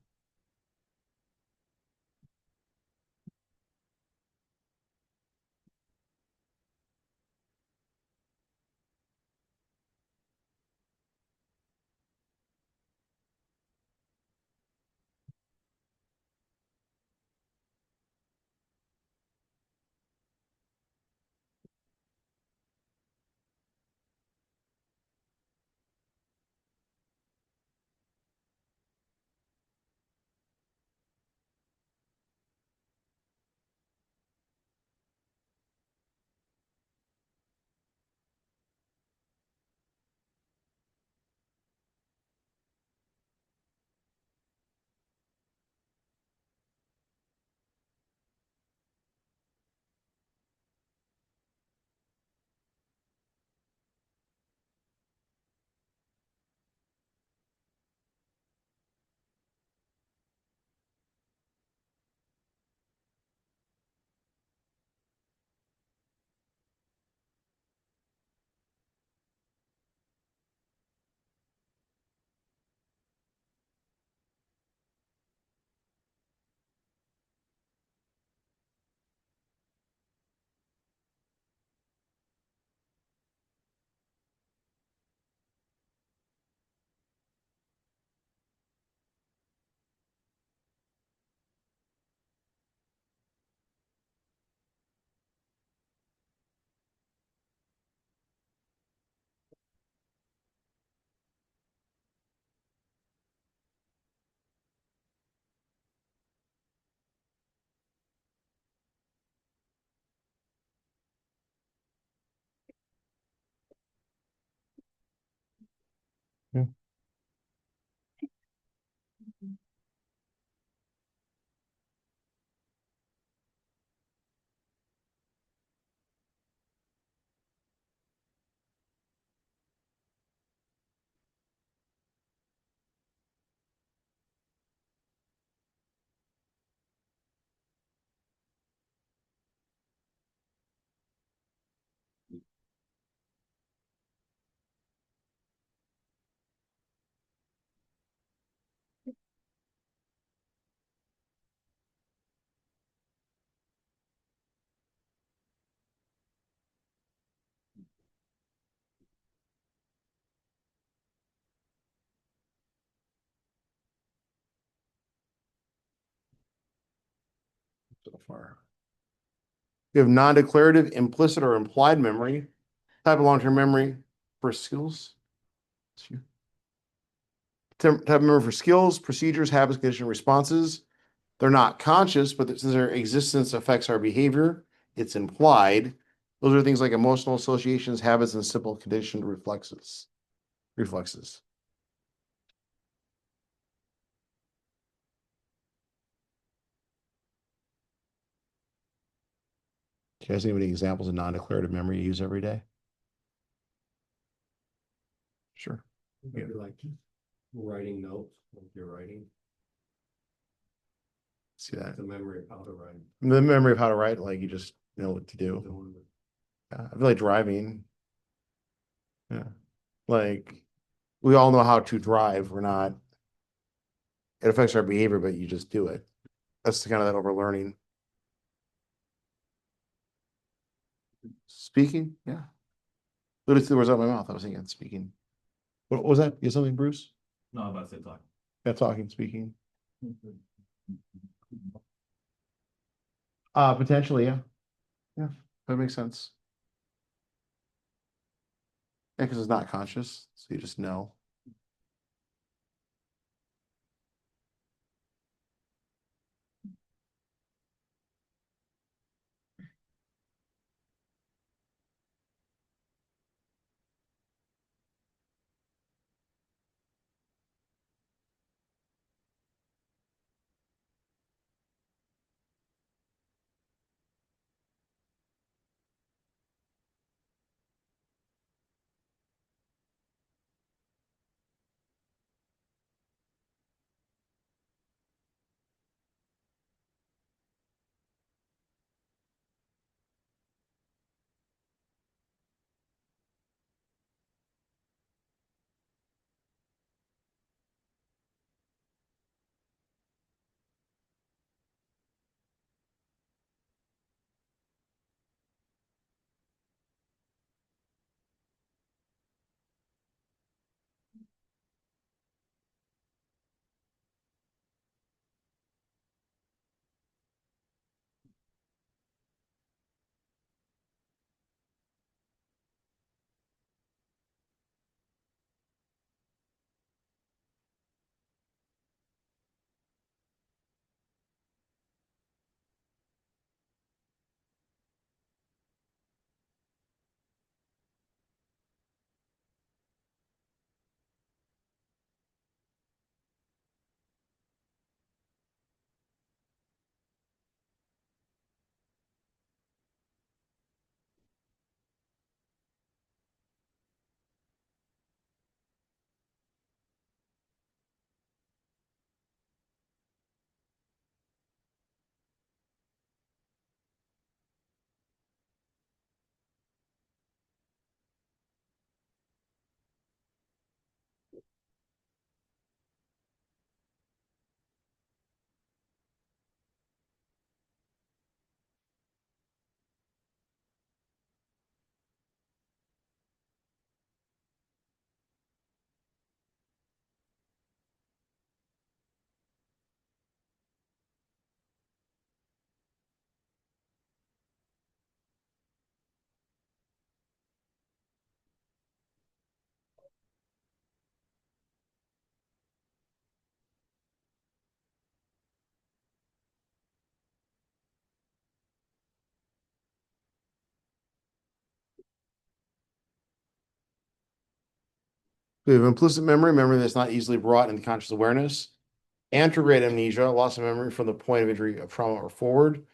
So far. You have non-declarative, implicit, or implied memory. Type of long-term memory for skills. Type of memory for skills, procedures, habits, condition, responses. They're not conscious, but since their existence affects our behavior, it's implied. Those are things like emotional associations, habits, and simple conditioned reflexes. Do you guys have any examples of non-declarative memory you use every day? Sure. Maybe like writing notes, like you're writing. See that? The memory of how to write. The memory of how to write, like you just know what to do. Yeah, I feel like driving. Yeah. Like we all know how to drive. We're not, it affects our behavior, but you just do it. That's the kind of that overlearning. Speaking, yeah. Literally the words out of my mouth. I was thinking speaking. What was that? You have something, Bruce? No, I'm about to say talking. Yeah, talking, speaking. Potentially, yeah. Yeah, that makes sense. Yeah, because it's not conscious, so you just know. We have implicit memory, memory that's not easily brought into conscious awareness. Anterograde amnesia, loss of memory from the point of injury of trauma or forward,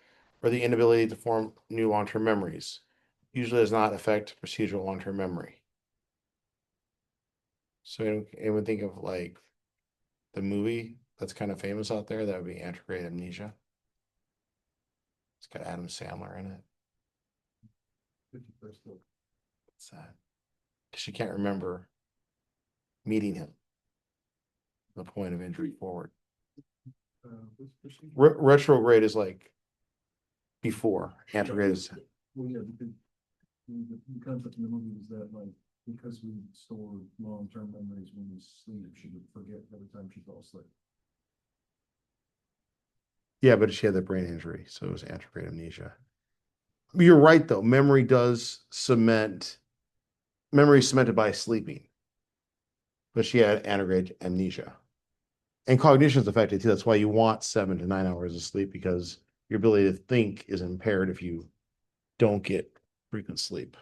or the inability to form new long-term memories. Usually does not affect procedural long-term memory. So anyone think of like the movie that's kind of famous out there? That would be Anterograde amnesia. It's got Adam Sandler in it. What's that? Because she can't remember meeting him. The point of injury forward. Retrograde is like before. Anterograde is Well, yeah, the concept in the movie was that like, because we store long-term memories when we sleep, she would forget every time she fell asleep. yeah, but she had the brain injury, so it was anterograde amnesia. You're right though. Memory is cemented by sleeping. But she had anterograde amnesia. And cognition is affected too. That's why you want 7 to 9 hours of sleep, because your ability to think is impaired if you don't get frequent sleep.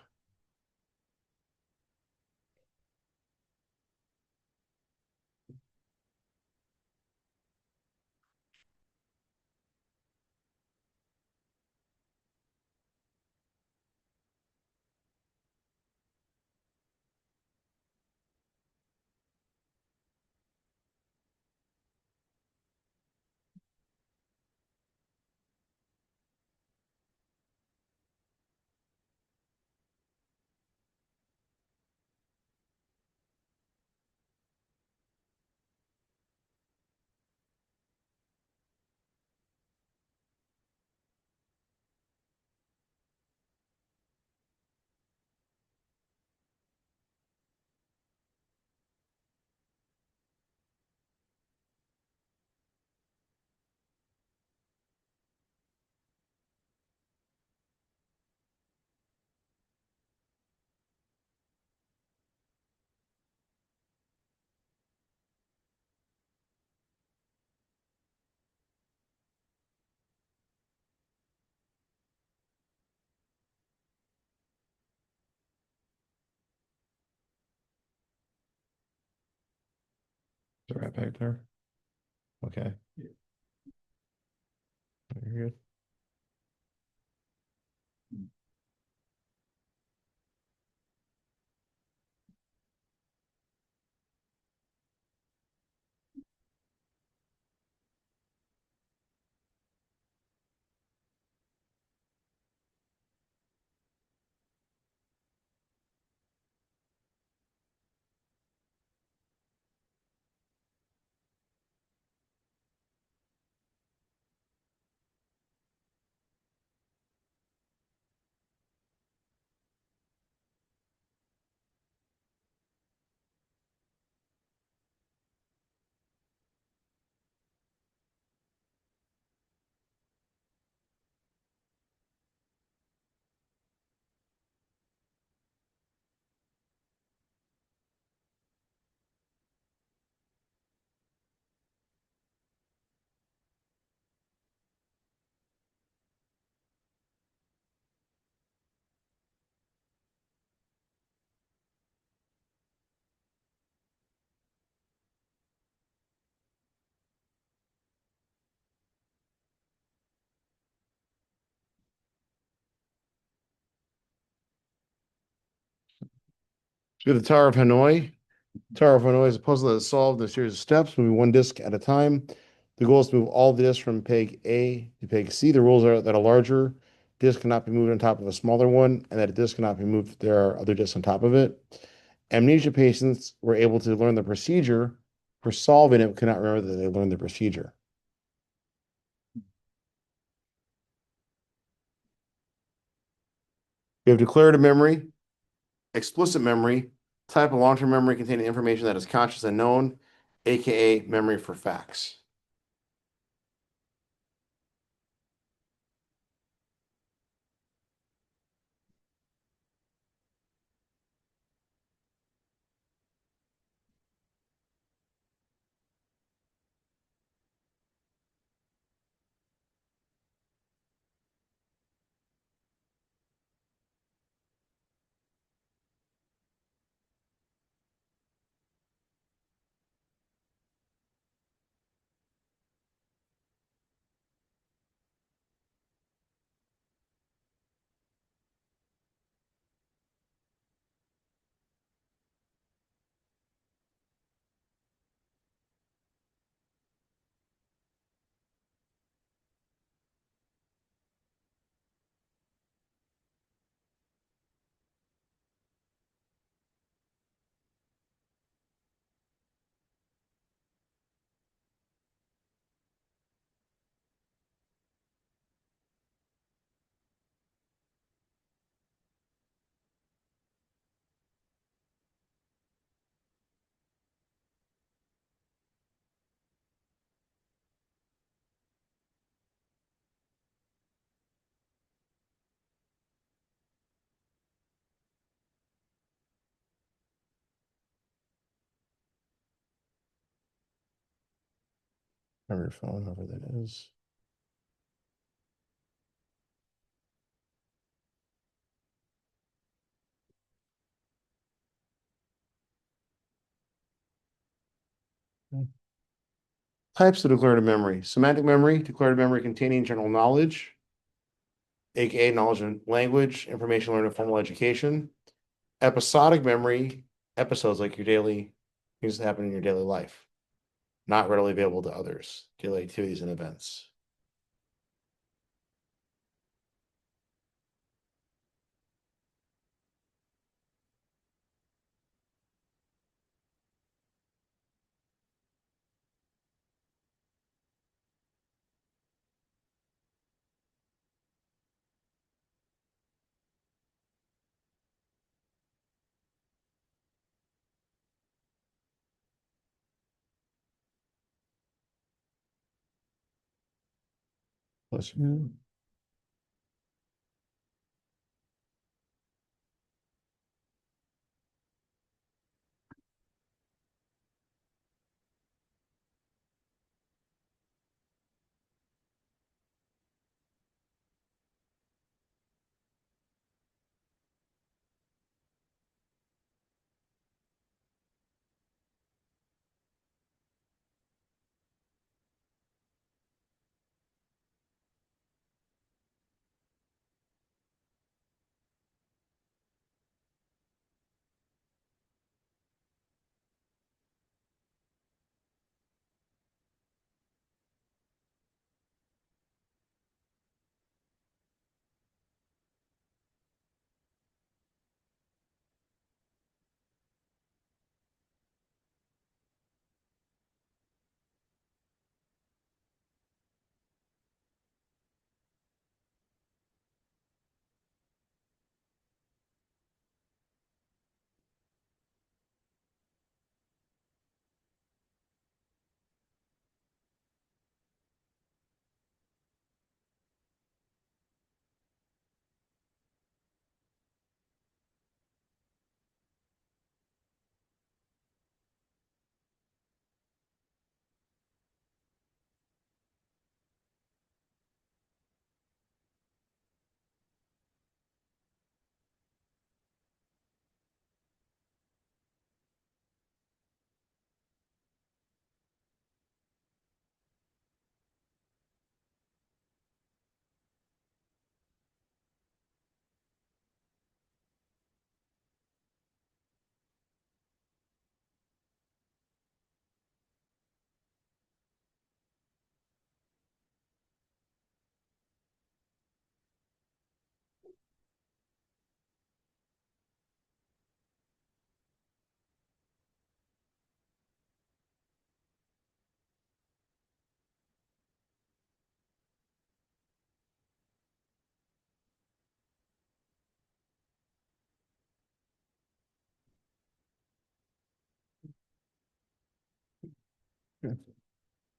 Is it right back there? Okay. You're good. So we have the Tower of Hanoi. Tower of Hanoi is a puzzle that is solved in a series of steps, moving one disk at a time. The goal is to move all the disks from peg A to peg C. The rules are that a larger disk cannot be moved on top of a smaller one, and that a disk cannot be moved if there are other disks on top of it. Amnesia patients were able to learn the procedure for solving it, but could not remember that they learned the procedure. We have declarative memory, explicit memory, type of long-term memory containing information that is conscious and known, aka memory for facts. Remember your phone, whoever that is. Types of declarative memory. Semantic memory, declarative memory containing general knowledge, aka knowledge and language, information learned in formal education. Episodic memory, episodes like your daily things that happen in your daily life, not readily available to others, daily activities and events. Bless you.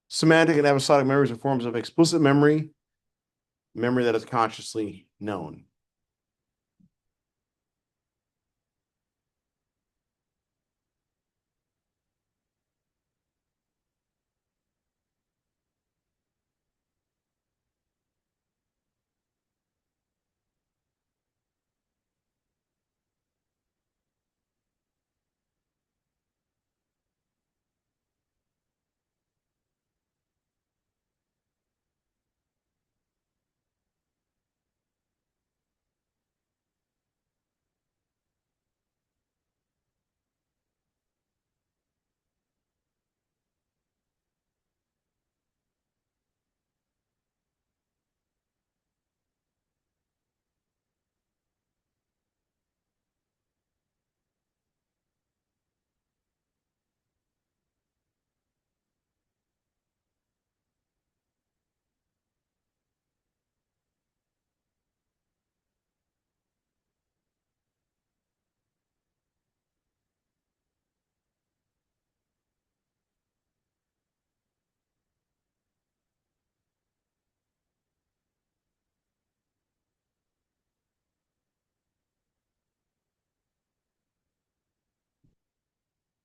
Semantic and episodic memories are forms of explicit memory, memory that is consciously known.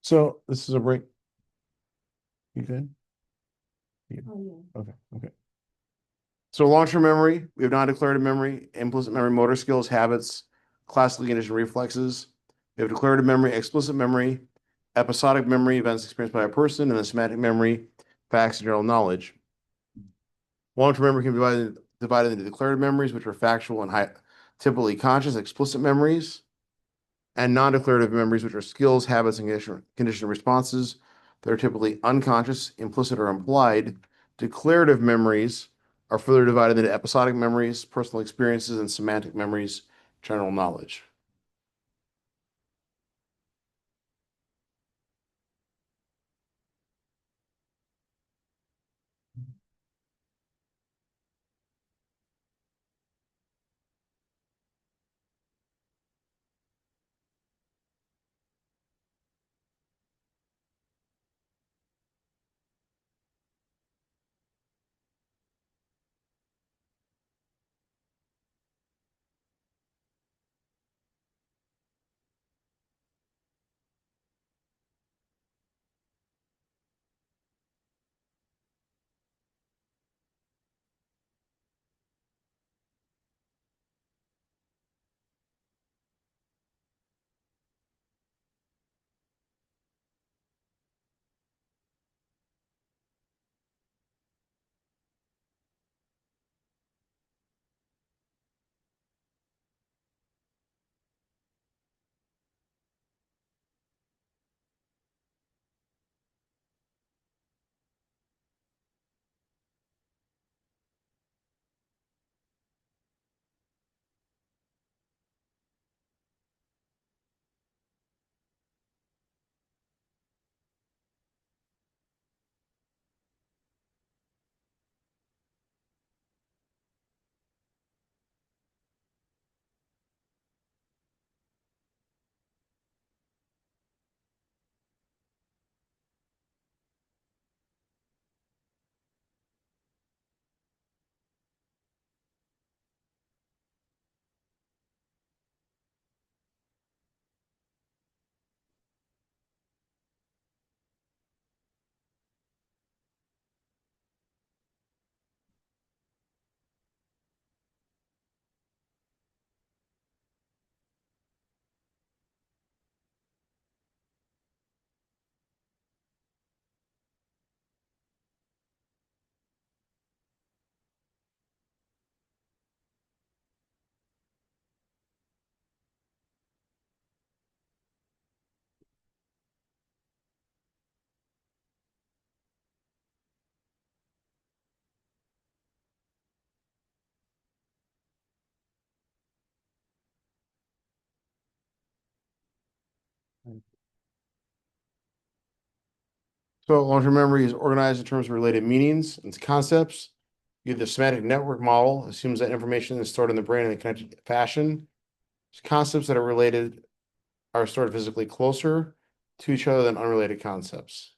So this is a break. You good? Oh, yeah. Okay. So long-term memory, we have non-declarative memory, implicit memory, motor skills, habits, classically conditioned reflexes. We have declarative memory, explicit memory, episodic memory, events experienced by a person, and the semantic memory, facts and general knowledge. Long-term memory can be divided into declarative memories, which are factual and typically conscious, explicit memories, and non-declarative memories, which are skills, habits, and conditioned responses that are typically unconscious, implicit, or implied. Declarative memories are further divided into episodic memories, personal experiences, and semantic memories, general knowledge. So long-term memory is organized in terms of related meanings and concepts. The semantic network model assumes that information is stored in the brain in a connected fashion. Concepts that are related are stored physically closer to each other than unrelated concepts.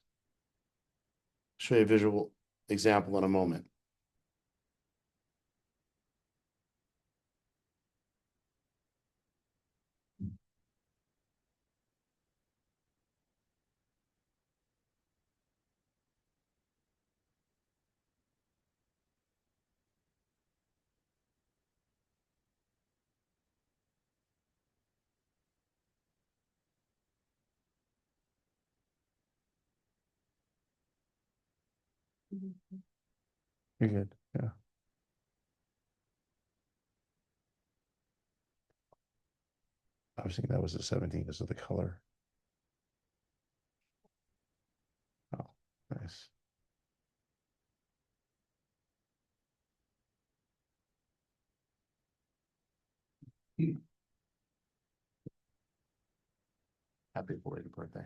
Show you a visual example in a moment. You're good. Yeah. I was thinking that was the 17 because of the color. Oh, nice. Happy belated birthday.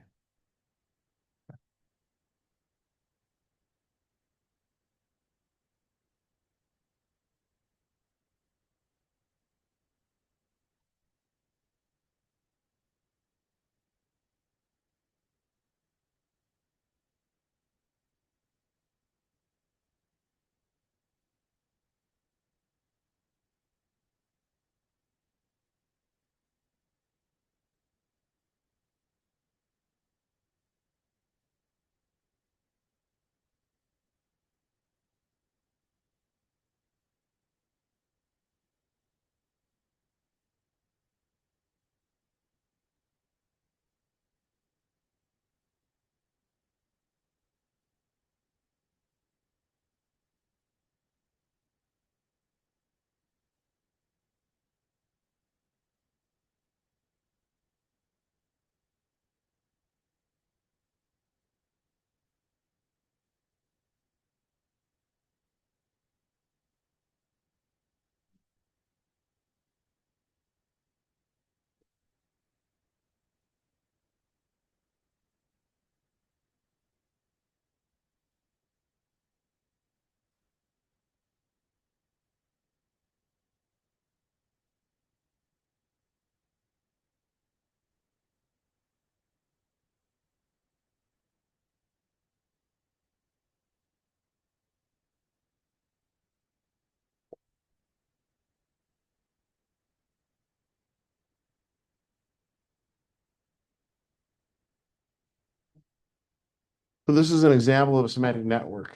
So this is an example of a semantic network.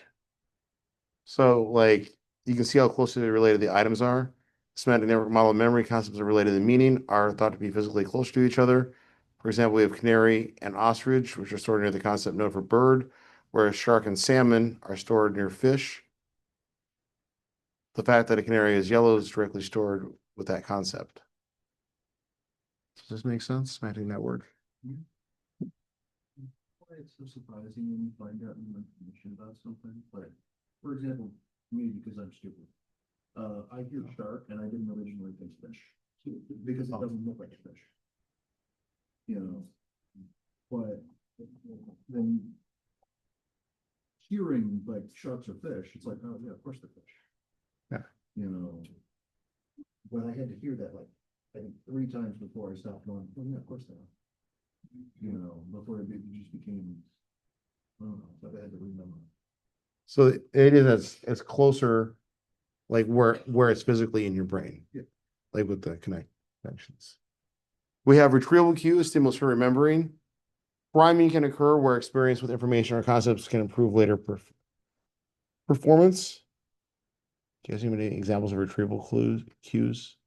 So like you can see how closely related the items are. Semantic network model of memory concepts are related in meaning are thought to be physically close to each other. For example, we have canary and ostrich, which are stored near the concept node for bird, whereas shark and salmon are stored near fish. The fact that a canary is yellow is directly stored with that concept. Does this make sense? Semantic network. Why it's so surprising when you find out new information about something, but for example, me, because I'm stupid. I hear shark and I didn't originally think fish, because it doesn't look like a fish. You know, but then hearing like sharks or fish, it's like, oh yeah, of course they're fish. Yeah. You know, but I had to hear that like, I think 3 times before I stopped going, oh yeah, of course they are. You know, before it just became, I don't know, but I had to remember. So it is as closer, like where it's physically in your brain. Yeah. Like with the connections. We have retrieval cues, stimulus for remembering. Priming can occur where experience with information or concepts can improve later performance. Do you guys have any examples of retrieval cues?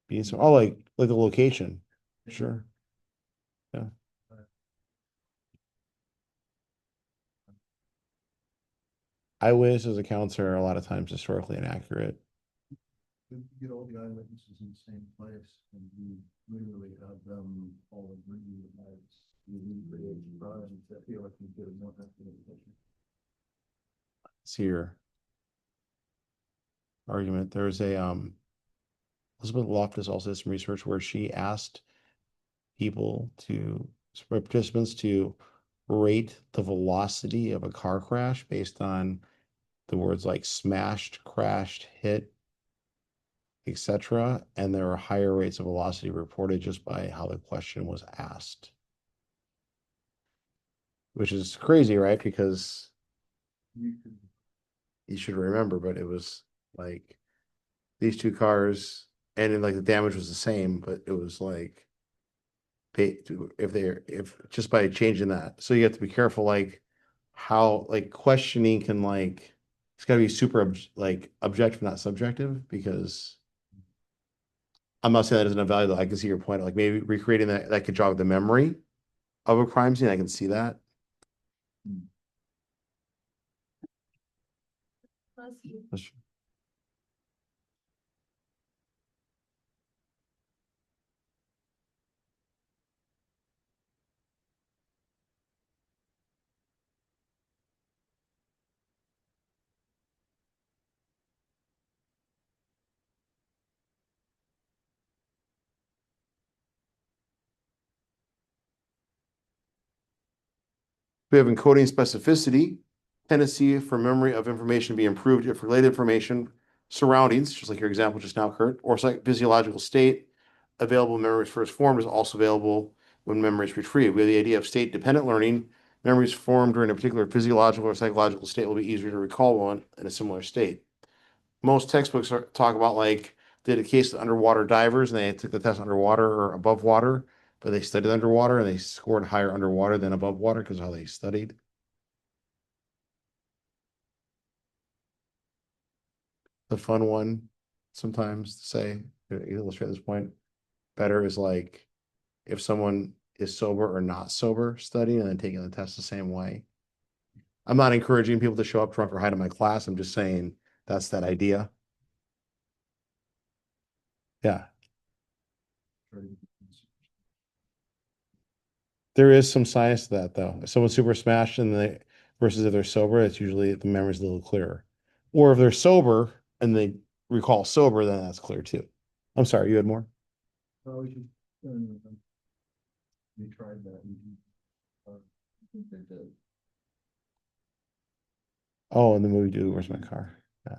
Being so, oh, like the location. Sure. Yeah. Eyewitnesses accounts are a lot of times historically inaccurate. You get all the eyewitnesses in the same place and you literally have them all agree as you recreate crimes that feel like you did a more accurate picture. See your argument. There's a Elizabeth Loftus also did some research where she asked participants to rate the velocity of a car crash based on the words like smashed, crashed, hit, etc. And there were higher rates of velocity reported just by how the question was asked. Which is crazy, right? Because you should remember, but it was like these 2 cars, and then like the damage was the same, but it was like if just by changing that. So you have to be careful, like how like questioning can like it's got to be super objective, not subjective, because I'm not saying that isn't a value. Though I can see your point. Like maybe recreating that could jog the memory of a crime scene. I can see that. That's- We have encoding specificity, tendency for memory of information to be improved if related information, surroundings, just like your example just now, Kurt, or physiological state, available memories first formed is also available when memory is retrieved. We have the idea of state-dependent learning. Memories formed during a particular physiological or psychological state will be easier to recall one in a similar state. Most textbooks talk about like they did a case of underwater divers and they took the test underwater or above water, but they studied underwater and they scored higher underwater than above water because of how they studied. The fun one sometimes to say, to illustrate this point better, is like if someone is sober or not sober studying and then taking the test the same way. I'm not encouraging people to show up drunk or hide in my class. I'm just saying that's that idea. Yeah. There is some science to that though. If someone's super smashed and they versus if they're sober, it's usually the memory's a little clearer. Or if they're sober and they recall sober, then that's clear too. I'm sorry, you had more? Oh, we should, we tried that. I think they did. Oh, in the movie Dude, Where's My Car? Yeah.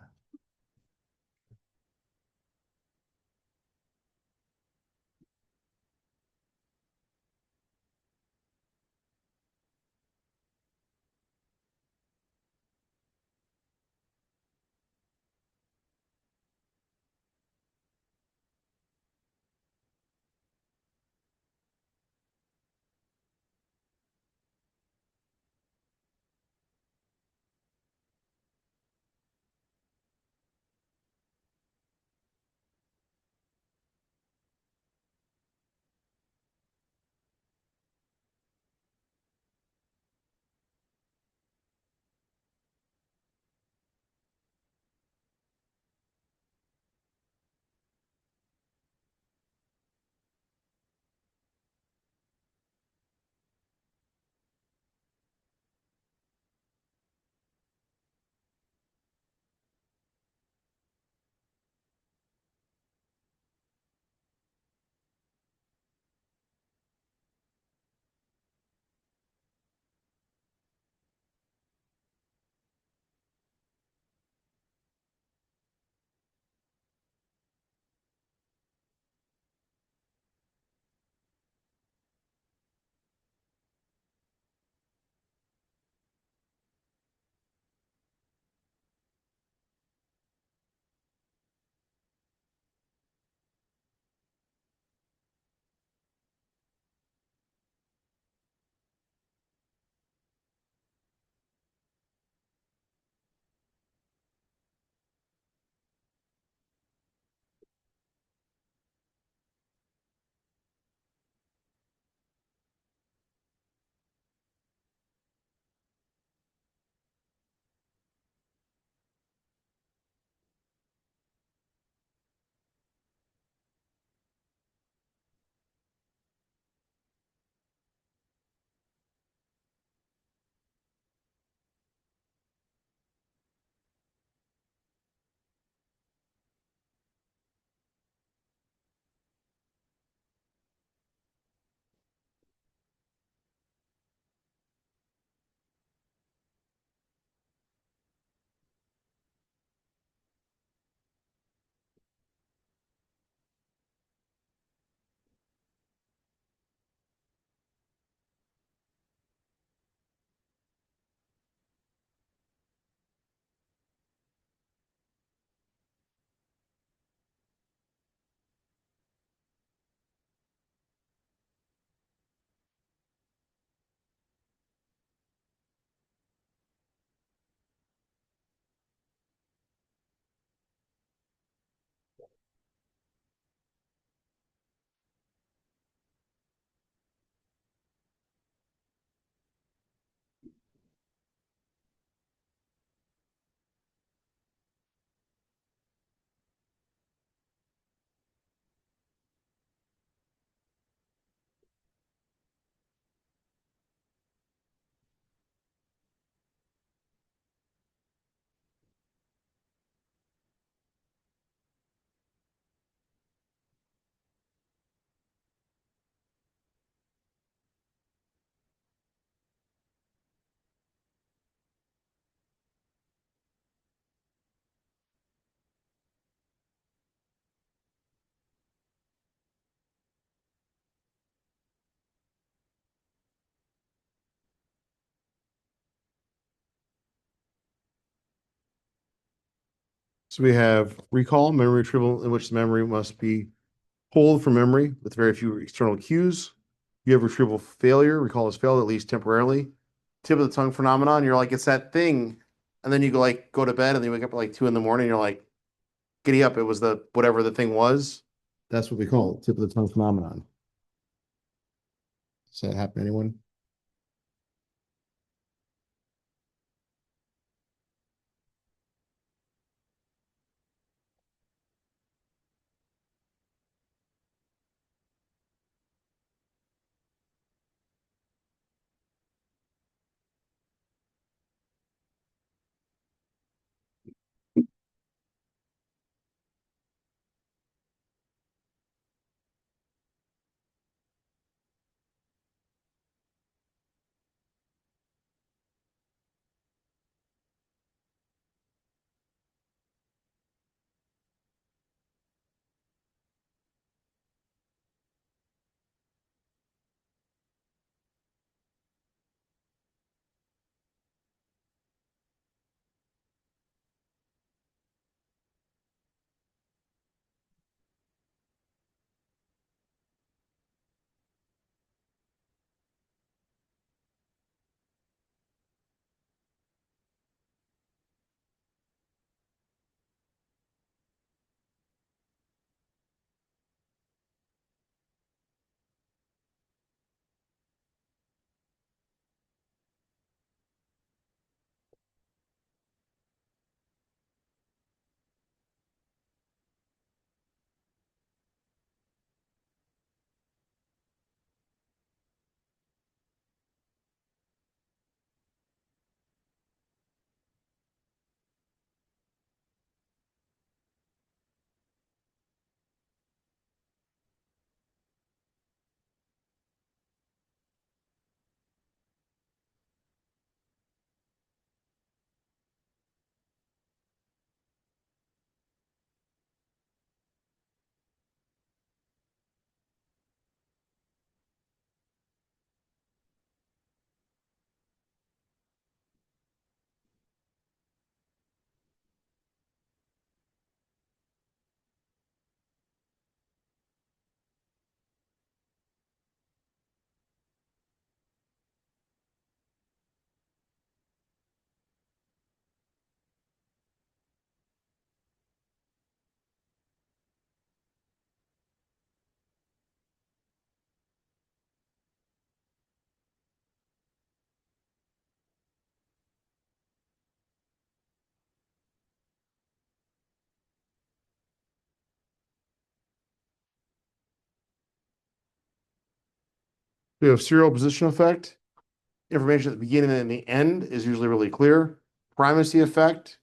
So we have recall, memory retrieval, in which the memory must be pulled from memory with very few external cues. You have retrieval failure, recall has failed at least temporarily. Tip of the tongue phenomenon, you're like, it's that thing. And then you go to bed and then you wake up at like 2 a.m. and you're like, giddy up, it was the whatever the thing was. That's what we call it, tip of the tongue phenomenon. Does that happen to anyone? We have serial position effect. Information at the beginning and the end is usually really clear. Primacy effect.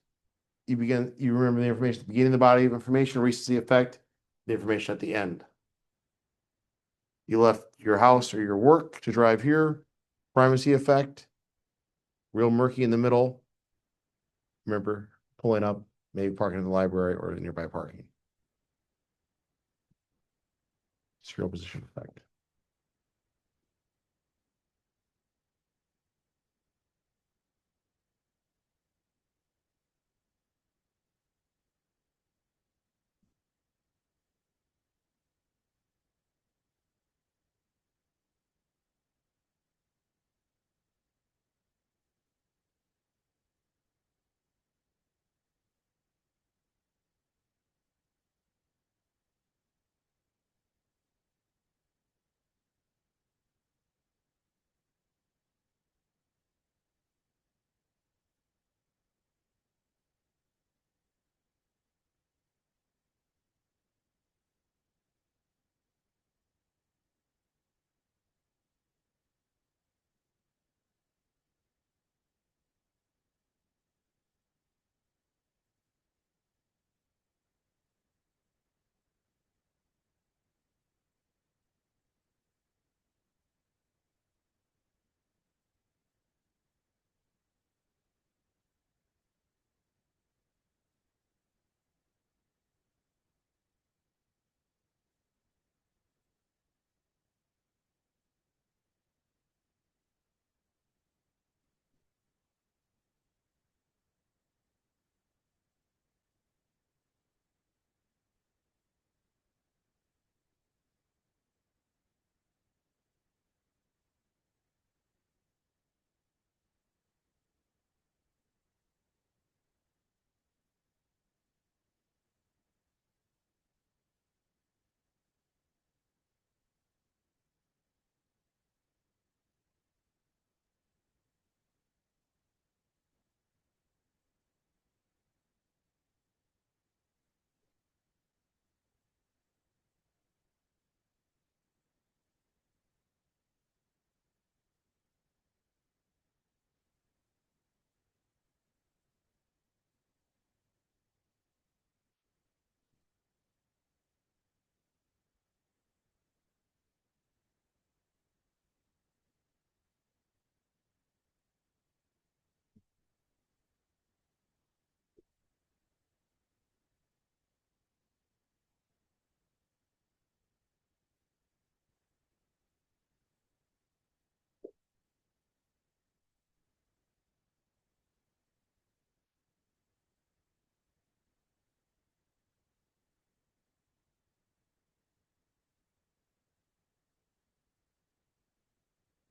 You remember the information at the beginning of the body of information. Recency effect, the information at the end. You left your house or your work to drive here. Primacy effect. Real murky in the middle. Remember, pulling up, maybe parking in the library or the nearby parking. Serial position effect.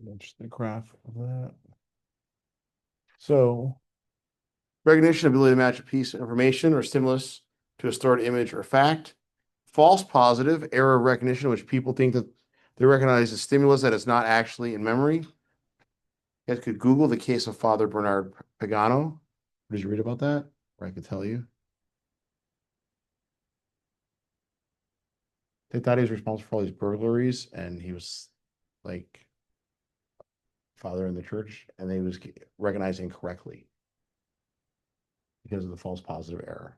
Interesting graph of that. So recognition, ability to match a piece of information or stimulus to a stored image or fact. False positive, error of recognition, which people think that they recognize a stimulus that is not actually in memory. You guys could Google the case of Father Bernard Pagano. Did you read about that? Or I could tell you. They thought he was responsible for all these burglaries, and he was like father in the church, and they was recognizing correctly because of the false positive error.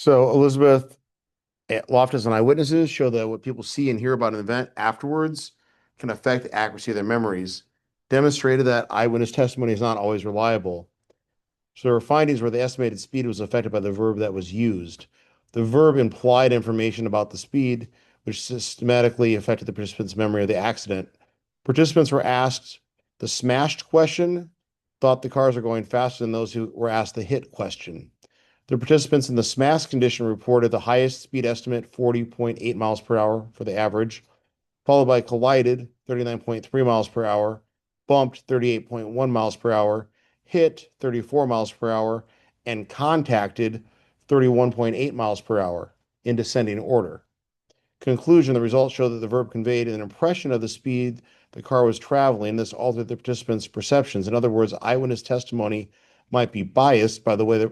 So Elizabeth Loftus and eyewitnesses show that what people see and hear about an event afterwards can affect the accuracy of their memories, demonstrated that eyewitness testimony is not always reliable. So there were findings where the estimated speed was affected by the verb that was used. The verb implied information about the speed, which systematically affected the participants' memory of the accident. Participants were asked the smashed question, thought the cars were going faster than those who were asked the hit question. The participants in the smash condition reported the highest speed estimate, 40.8 miles per hour for the average, followed by collided, 39.3 miles per hour, bumped, 38.1 miles per hour, hit, 34 miles per hour, and contacted, 31.8 miles per hour in descending order. Conclusion, the results show that the verb conveyed an impression of the speed the car was traveling. This altered the participants' perceptions. In other words, eyewitness testimony might be biased by the way the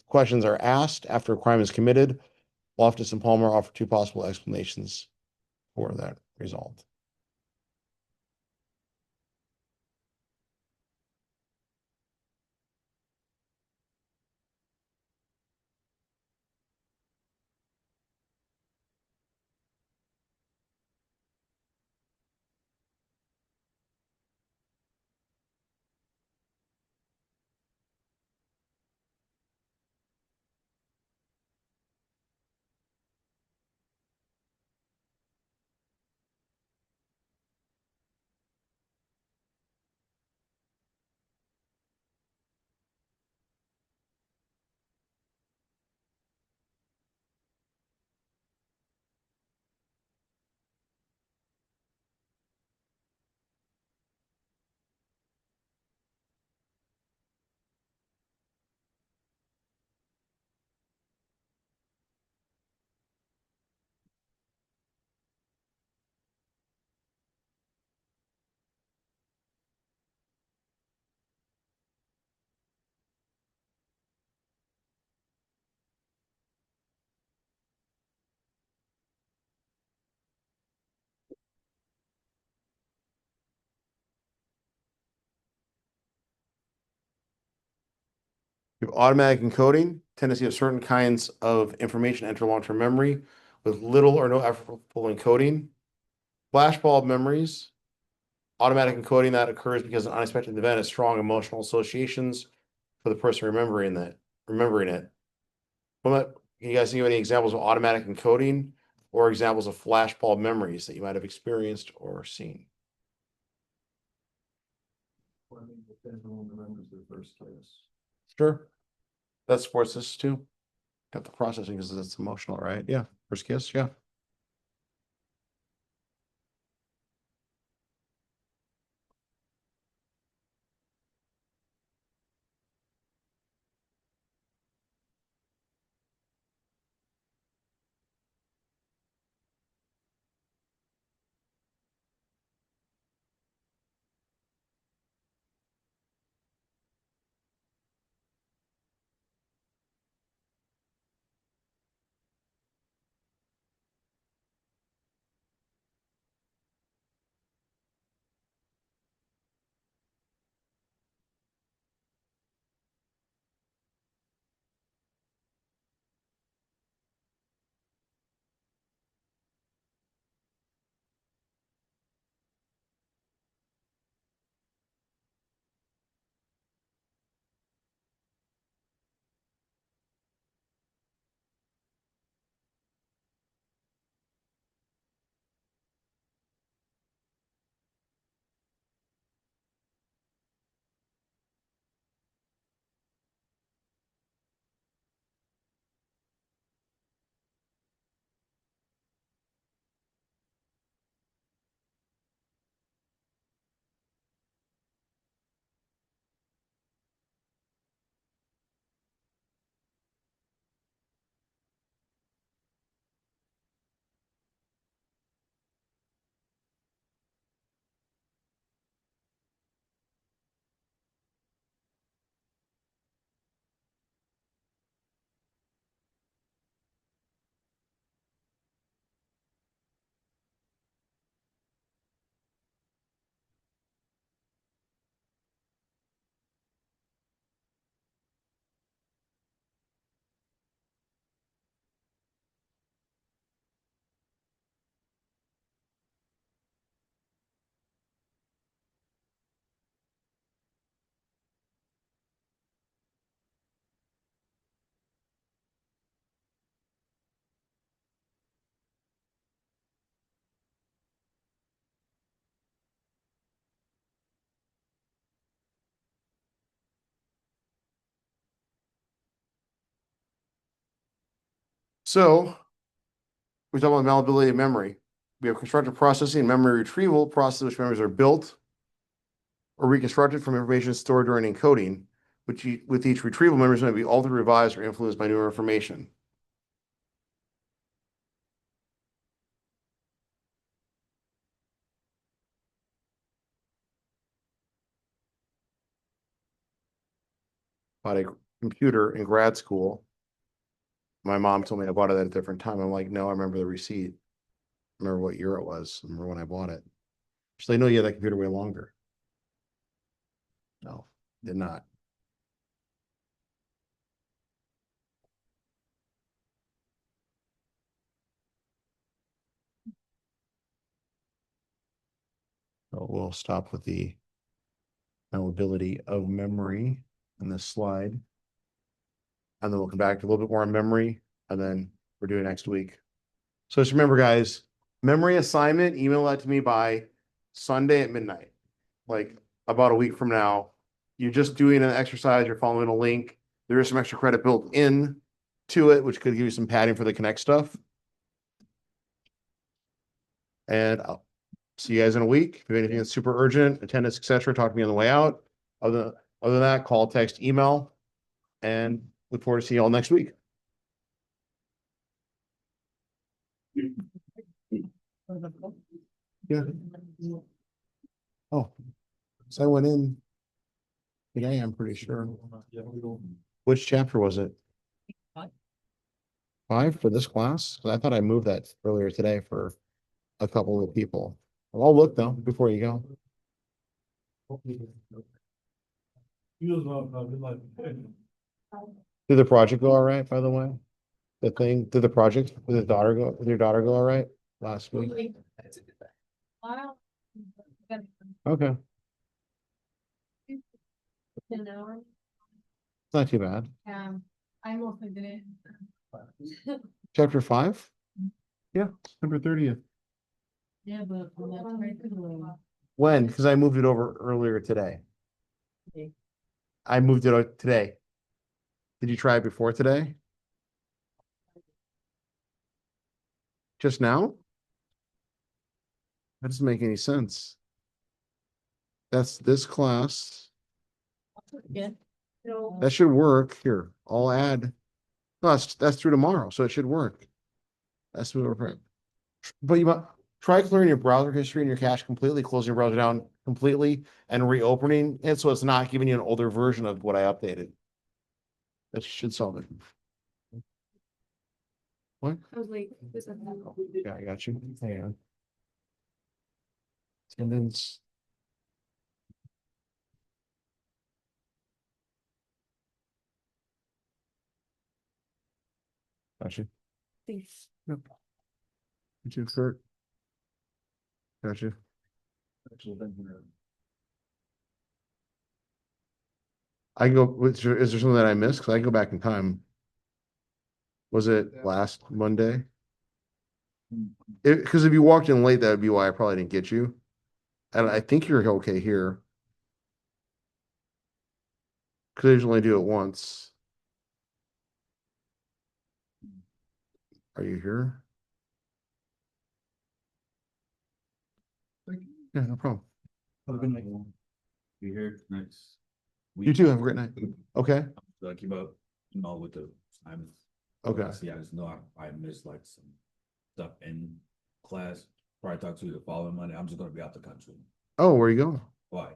questions are asked after a crime is committed. Loftus and Palmer offer two possible explanations for that result. We have automatic encoding, tendency of certain kinds of information enter long-term memory with little or no effortful encoding. Flashbulb memories, automatic encoding that occurs because an unexpected event has strong emotional associations for the person remembering it. Can you guys think of any examples of automatic encoding or examples of flashbulb memories that you might have experienced or seen? Well, I mean, if everyone remembers their first kiss. Sure. That supports this too. Got the processing because it's emotional, right? Yeah. First kiss, yeah. So we talk about malleability of memory. We have constructive processing and memory retrieval, processes which memories are built or reconstructed from information stored during encoding, which with each retrieval, memories may be altered, revised, or influenced by newer information. Bought a computer in grad school. My mom told me I bought it at a different time. I'm like, no, I remember the receipt. I remember what year it was. I remember when I bought it. She's like, no, you had that computer way longer. No, did not. So we'll stop with the malleability of memory in this slide. And then we'll come back to a little bit more on memory, and then we're doing next week. So just remember, guys, memory assignment, email that to me by Sunday at midnight, like about a week from now. You're just doing an exercise, you're following a link. There is some extra credit built in to it, which could give you some padding for the Connect stuff. And I'll see you guys in a week. If you have anything that's super urgent, attendance, etc., talk to me on the way out. Other than that, call, text, email, and look forward to seeing you all next week. Yeah. Oh, so I went in today, I'm pretty sure. Which chapter was it? 5 for this class? 'Cause I thought I moved that earlier today for a couple of people. Well, I'll look though before you go. He was like, Did the project go all right, by the way? The thing, did the project with your daughter go all right last week? Wow. Okay, An hour. it's not too bad. I mostly did it. Chapter 5? Yeah, September 30th. Yeah, but that's right to the. When? Because I moved it over earlier today. I moved it out today. Did you try it before today? Just now? That doesn't make any sense. That's this class. Yeah. That should work. Here, I'll add. No, that's through tomorrow, so it should work. That's what we're. But try clearing your browser history and your cache completely, closing your browser down completely and reopening it so it's not giving you an older version of what I updated. That should solve it. What? I was late. Yeah, I got you. Hang on. Attendance. Got you. Thanks. Yep. Got you, Kurt. Got you. I can go, is there something that I missed? Cause I can go back in time. Was it last Monday? Cause if you walked in late, that would be why I probably didn't get you. And I think you're okay here. Cause I usually only do it once. Are you here? Yeah, no problem. Have a good night. Be here next. You too. Have a great night. Okay. So keep up, with the time. Okay. See, I just know I missed like some stuff in class. Probably talk to you the following Monday. I'm just gonna be out the country. Oh, where you going? Why?